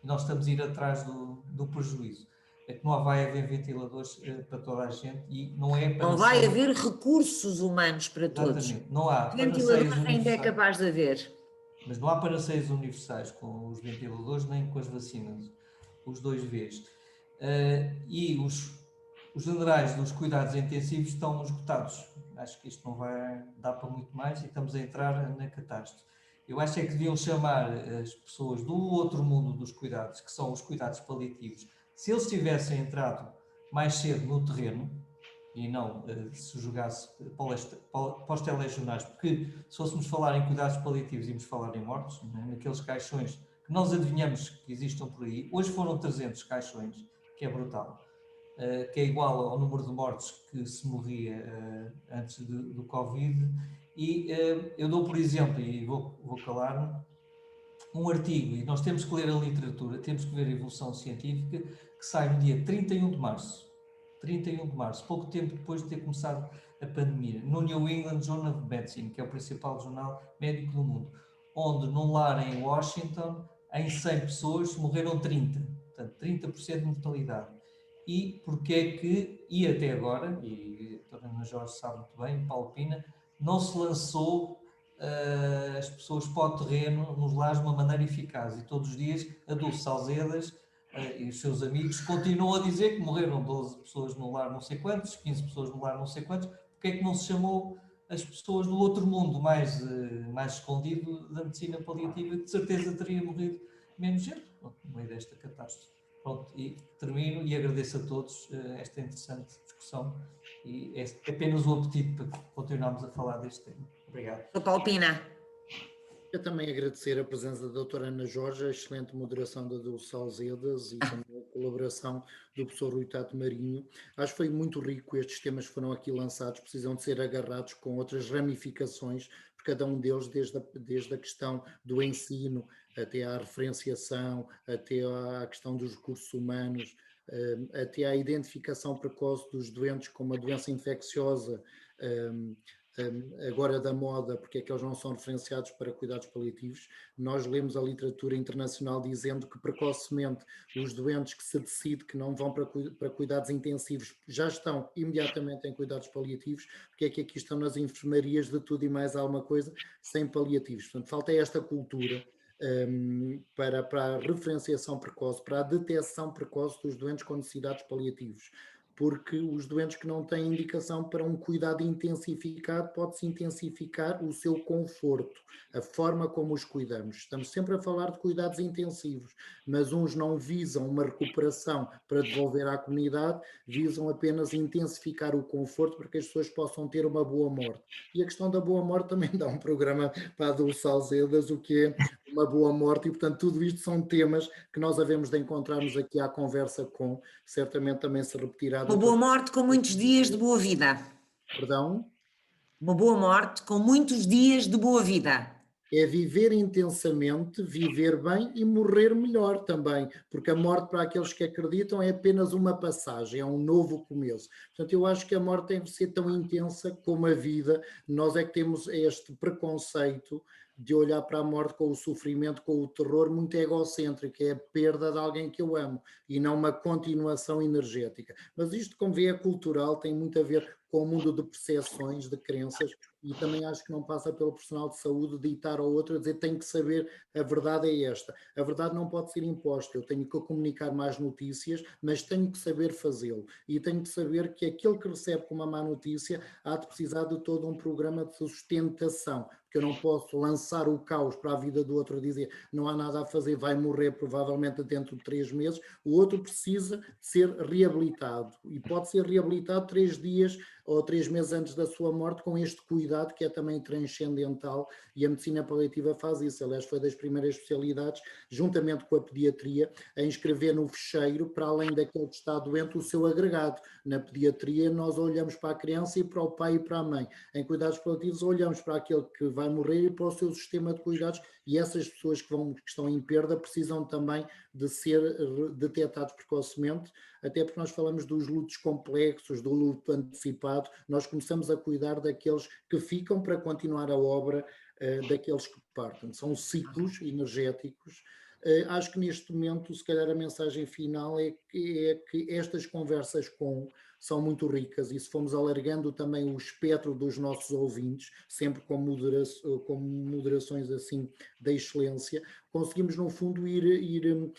E nós estamos a ir atrás do prejuízo. É que não vai haver ventiladores para toda a gente e não é para... Não vai haver recursos humanos para todos. Exatamente, não há. Ventiladores ainda é capaz de haver. Mas não há panaceias universais com os ventiladores nem com as vacinas, os 2 Vs. E os generais dos cuidados intensivos estão esgotados. Acho que isto não vai dar para muito mais e estamos a entrar na catástrofe. Eu acho é que deviam chamar as pessoas do outro mundo dos cuidados, que são os cuidados paliativos, se eles tivessem entrado mais cedo no terreno, e não se jogasse para os telejornais, porque se fôssemos falar em cuidados paliativos íamos falar em mortos, né? Naqueles caixões que nós adivinhamos que existam por aí. Hoje foram 300 caixões, que é brutal, que é igual ao número de mortes que se morria antes do Covid. E eu dou, por exemplo, e vou calar-me, um artigo, e nós temos que ler a literatura, temos que ver a evolução científica, que sai no dia 31 de março, pouco tempo depois de ter começado a pandemia, no New England Journal of Medicine, que é o principal jornal médico do mundo, onde num lar em Washington, em 100 pessoas morreram 30, portanto 30% de mortalidade. E porque é que, e até agora, e a doutora Ana Jorge sabe muito bem, Paulo Pina, não se lançou as pessoas para o terreno nos lares de uma maneira eficaz, e todos os dias a Dulce Salzedas e os seus amigos continuam a dizer que morreram 12 pessoas no lar não sei quantos, 15 pessoas no lar não sei quantos. Porque é que não se chamou as pessoas do outro mundo mais escondido da medicina paliativa, que de certeza teria morrido menos gente no meio desta catástrofe. Pronto, e termino e agradeço a todos esta interessante discussão, e é apenas um apetite para continuarmos a falar deste tema. Obrigado. Paulo Pina. Eu também agradecer a presença da doutora Ana Jorge, a excelente moderação da Dulce Salzedas e também a colaboração do professor Rui Tato Marinho. Acho que foi muito rico, estes temas que foram aqui lançados, precisam de ser agarrados com outras ramificações, por cada um deles, desde a questão do ensino, até à referenciação, até à questão dos recursos humanos, até à identificação precoce dos doentes com uma doença infecciosa, agora da moda, porque é que eles não são referenciados para cuidados paliativos. Nós lemos a literatura internacional dizendo que precocemente os doentes que se decide que não vão para cuidados intensivos já estão imediatamente em cuidados paliativos, porque é que aqui estão nas enfermarias de tudo e mais alguma coisa sem paliativos. Portanto, falta esta cultura para a referenciação precoce, para a detecção precoce dos doentes com necessidades paliativos. Porque os doentes que não têm indicação para um cuidado intensificado, pode-se intensificar o seu conforto, a forma como os cuidamos. Estamos sempre a falar de cuidados intensivos, mas uns não visam uma recuperação para devolver à comunidade, visam apenas intensificar o conforto para que as pessoas possam ter uma boa morte. E a questão da boa morte também dá um programa para a Dulce Salzedas, o que é uma boa morte, e portanto tudo isto são temas que nós havemos de encontrarmos aqui à conversa com, certamente também se repetirá. Uma boa morte com muitos dias de boa vida. Perdão? Uma boa morte com muitos dias de boa vida. É viver intensamente, viver bem e morrer melhor também, porque a morte para aqueles que acreditam é apenas uma passagem, é um novo começo. Portanto, eu acho que a morte deve ser tão intensa como a vida. Nós é que temos este preconceito de olhar para a morte com o sofrimento, com o terror muito egocêntrico, é a perda de alguém que eu amo e não uma continuação energética. Mas isto, como vê, é cultural, tem muito a ver com o mundo de percepções, de crenças, e também acho que não passa pelo profissional de saúde ditar ao outro, dizer tem que saber, a verdade é esta. A verdade não pode ser imposta, eu tenho que comunicar mais notícias, mas tenho que saber fazê-lo. E tenho que saber que aquele que recebe com uma má notícia há de precisar de todo um programa de sustentação, porque eu não posso lançar o caos para a vida do outro e dizer não há nada a fazer, vai morrer provavelmente dentro de 3 meses. O outro precisa ser reabilitado e pode ser reabilitado 3 dias ou 3 meses antes da sua morte com este cuidado que é também transcendental, e a medicina paliativa faz isso. Aliás, foi das primeiras especialidades, juntamente com a pediatria, a inscrever no fecheiro, para além daquele que está doente, o seu agregado. Na pediatria nós olhamos para a criança e para o pai e para a mãe. Em cuidados paliativos olhamos para aquele que vai morrer e para o seu sistema de cuidados, e essas pessoas que estão em perda precisam também de ser detectados precocemente, até porque nós falamos dos lutos complexos, do luto antecipado, nós começamos a cuidar daqueles que ficam para continuar a obra daqueles que partem. São ciclos energéticos. Acho que neste momento, se calhar a mensagem final é que estas conversas são muito ricas, e se formos alargando também o espectro dos nossos ouvintes, sempre com moderações assim da excelência, conseguimos no fundo ir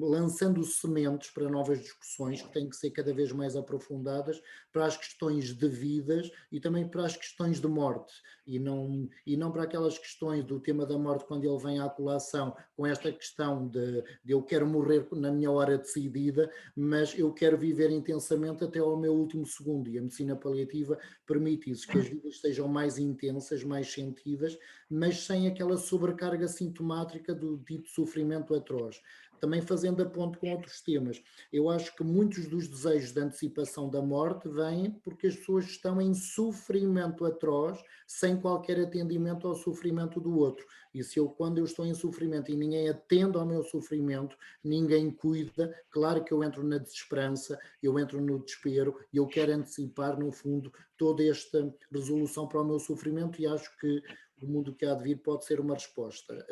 lançando sementes para novas discussões que têm que ser cada vez mais aprofundadas para as questões de vidas e também para as questões de morte, e não para aquelas questões do tema da morte quando ele vem à colação com esta questão de eu quero morrer na minha hora decidida, mas eu quero viver intensamente até ao meu último segundo, e a medicina paliativa permite isso, que as vidas sejam mais intensas, mais sentidas, mas sem aquela sobrecarga sintomática do dito sofrimento atroz. Também fazendo a ponte com outros temas, eu acho que muitos dos desejos de antecipação da morte vêm porque as pessoas estão em sofrimento atroz, sem qualquer atendimento ao sofrimento do outro. E quando eu estou em sofrimento e ninguém atende ao meu sofrimento, ninguém cuida, claro que eu entro na desesperança, eu entro no desespero, e eu quero antecipar, no fundo, toda esta resolução para o meu sofrimento, e acho que o mundo que há de vir pode ser uma resposta.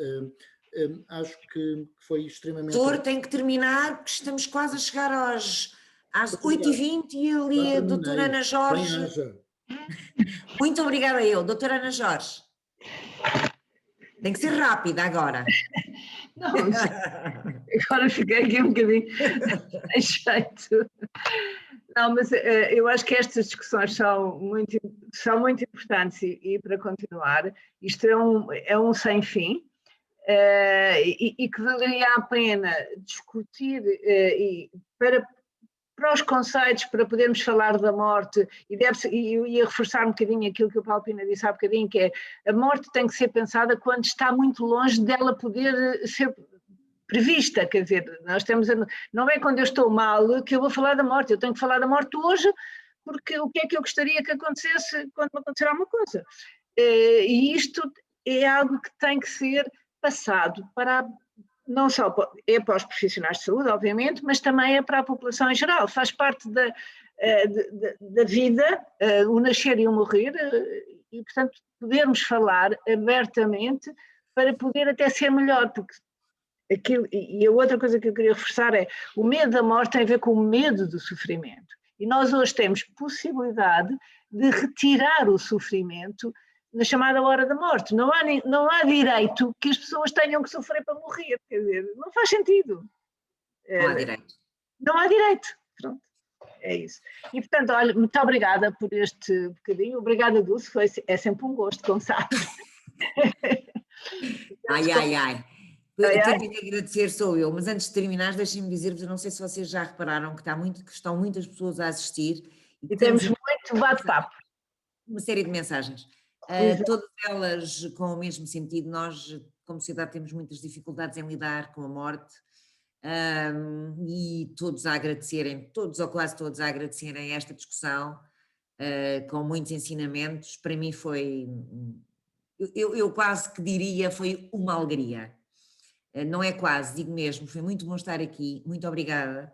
Acho que foi extremamente... Doutor, tem que terminar, porque estamos quase a chegar às 8h20 e ali a doutora Ana Jorge... Muito obrigada eu, doutora Ana Jorge. Tem que ser rápida agora. Não, agora fiquei aqui um bocadinho sem jeito. Não, mas eu acho que estas discussões são muito importantes, e para continuar, isto é um sem fim, e que valeria a pena discutir para os conceitos, para podermos falar da morte, e eu ia reforçar um bocadinho aquilo que o Paulo Pina disse há bocadinho, que é a morte tem que ser pensada quando está muito longe dela poder ser prevista, quer dizer, não é quando eu estou mal que eu vou falar da morte, eu tenho que falar da morte hoje, porque o que é que eu gostaria que acontecesse quando me acontecer alguma coisa. E isto é algo que tem que ser passado não só para os profissionais de saúde, obviamente, mas também é para a população em geral, faz parte da vida, o nascer e o morrer, e portanto podermos falar abertamente para poder até ser melhor, porque e a outra coisa que eu queria reforçar é o medo da morte tem a ver com o medo do sofrimento, e nós hoje temos possibilidade de retirar o sofrimento na chamada hora da morte. Não há direito que as pessoas tenham que sofrer para morrer, quer dizer, não faz sentido. Não há direito. Não há direito, pronto, é isso. E portanto, olha, muito obrigada por este bocadinho, obrigada Dulce, é sempre um gosto, como sabes. Ai. Quem tem que agradecer sou eu, mas antes de terminar, deixem-me dizer-vos, eu não sei se vocês já repararam que estão muitas pessoas a assistir. E temos muito bate-papo. Uma série de mensagens. Todas elas com o mesmo sentido. Nós, como sociedade, temos muitas dificuldades em lidar com a morte, e todos ou quase todos a agradecerem esta discussão, com muitos ensinamentos. Para mim foi eu quase que diria foi uma alegria. Não é quase, digo mesmo, foi muito bom estar aqui, muito obrigada.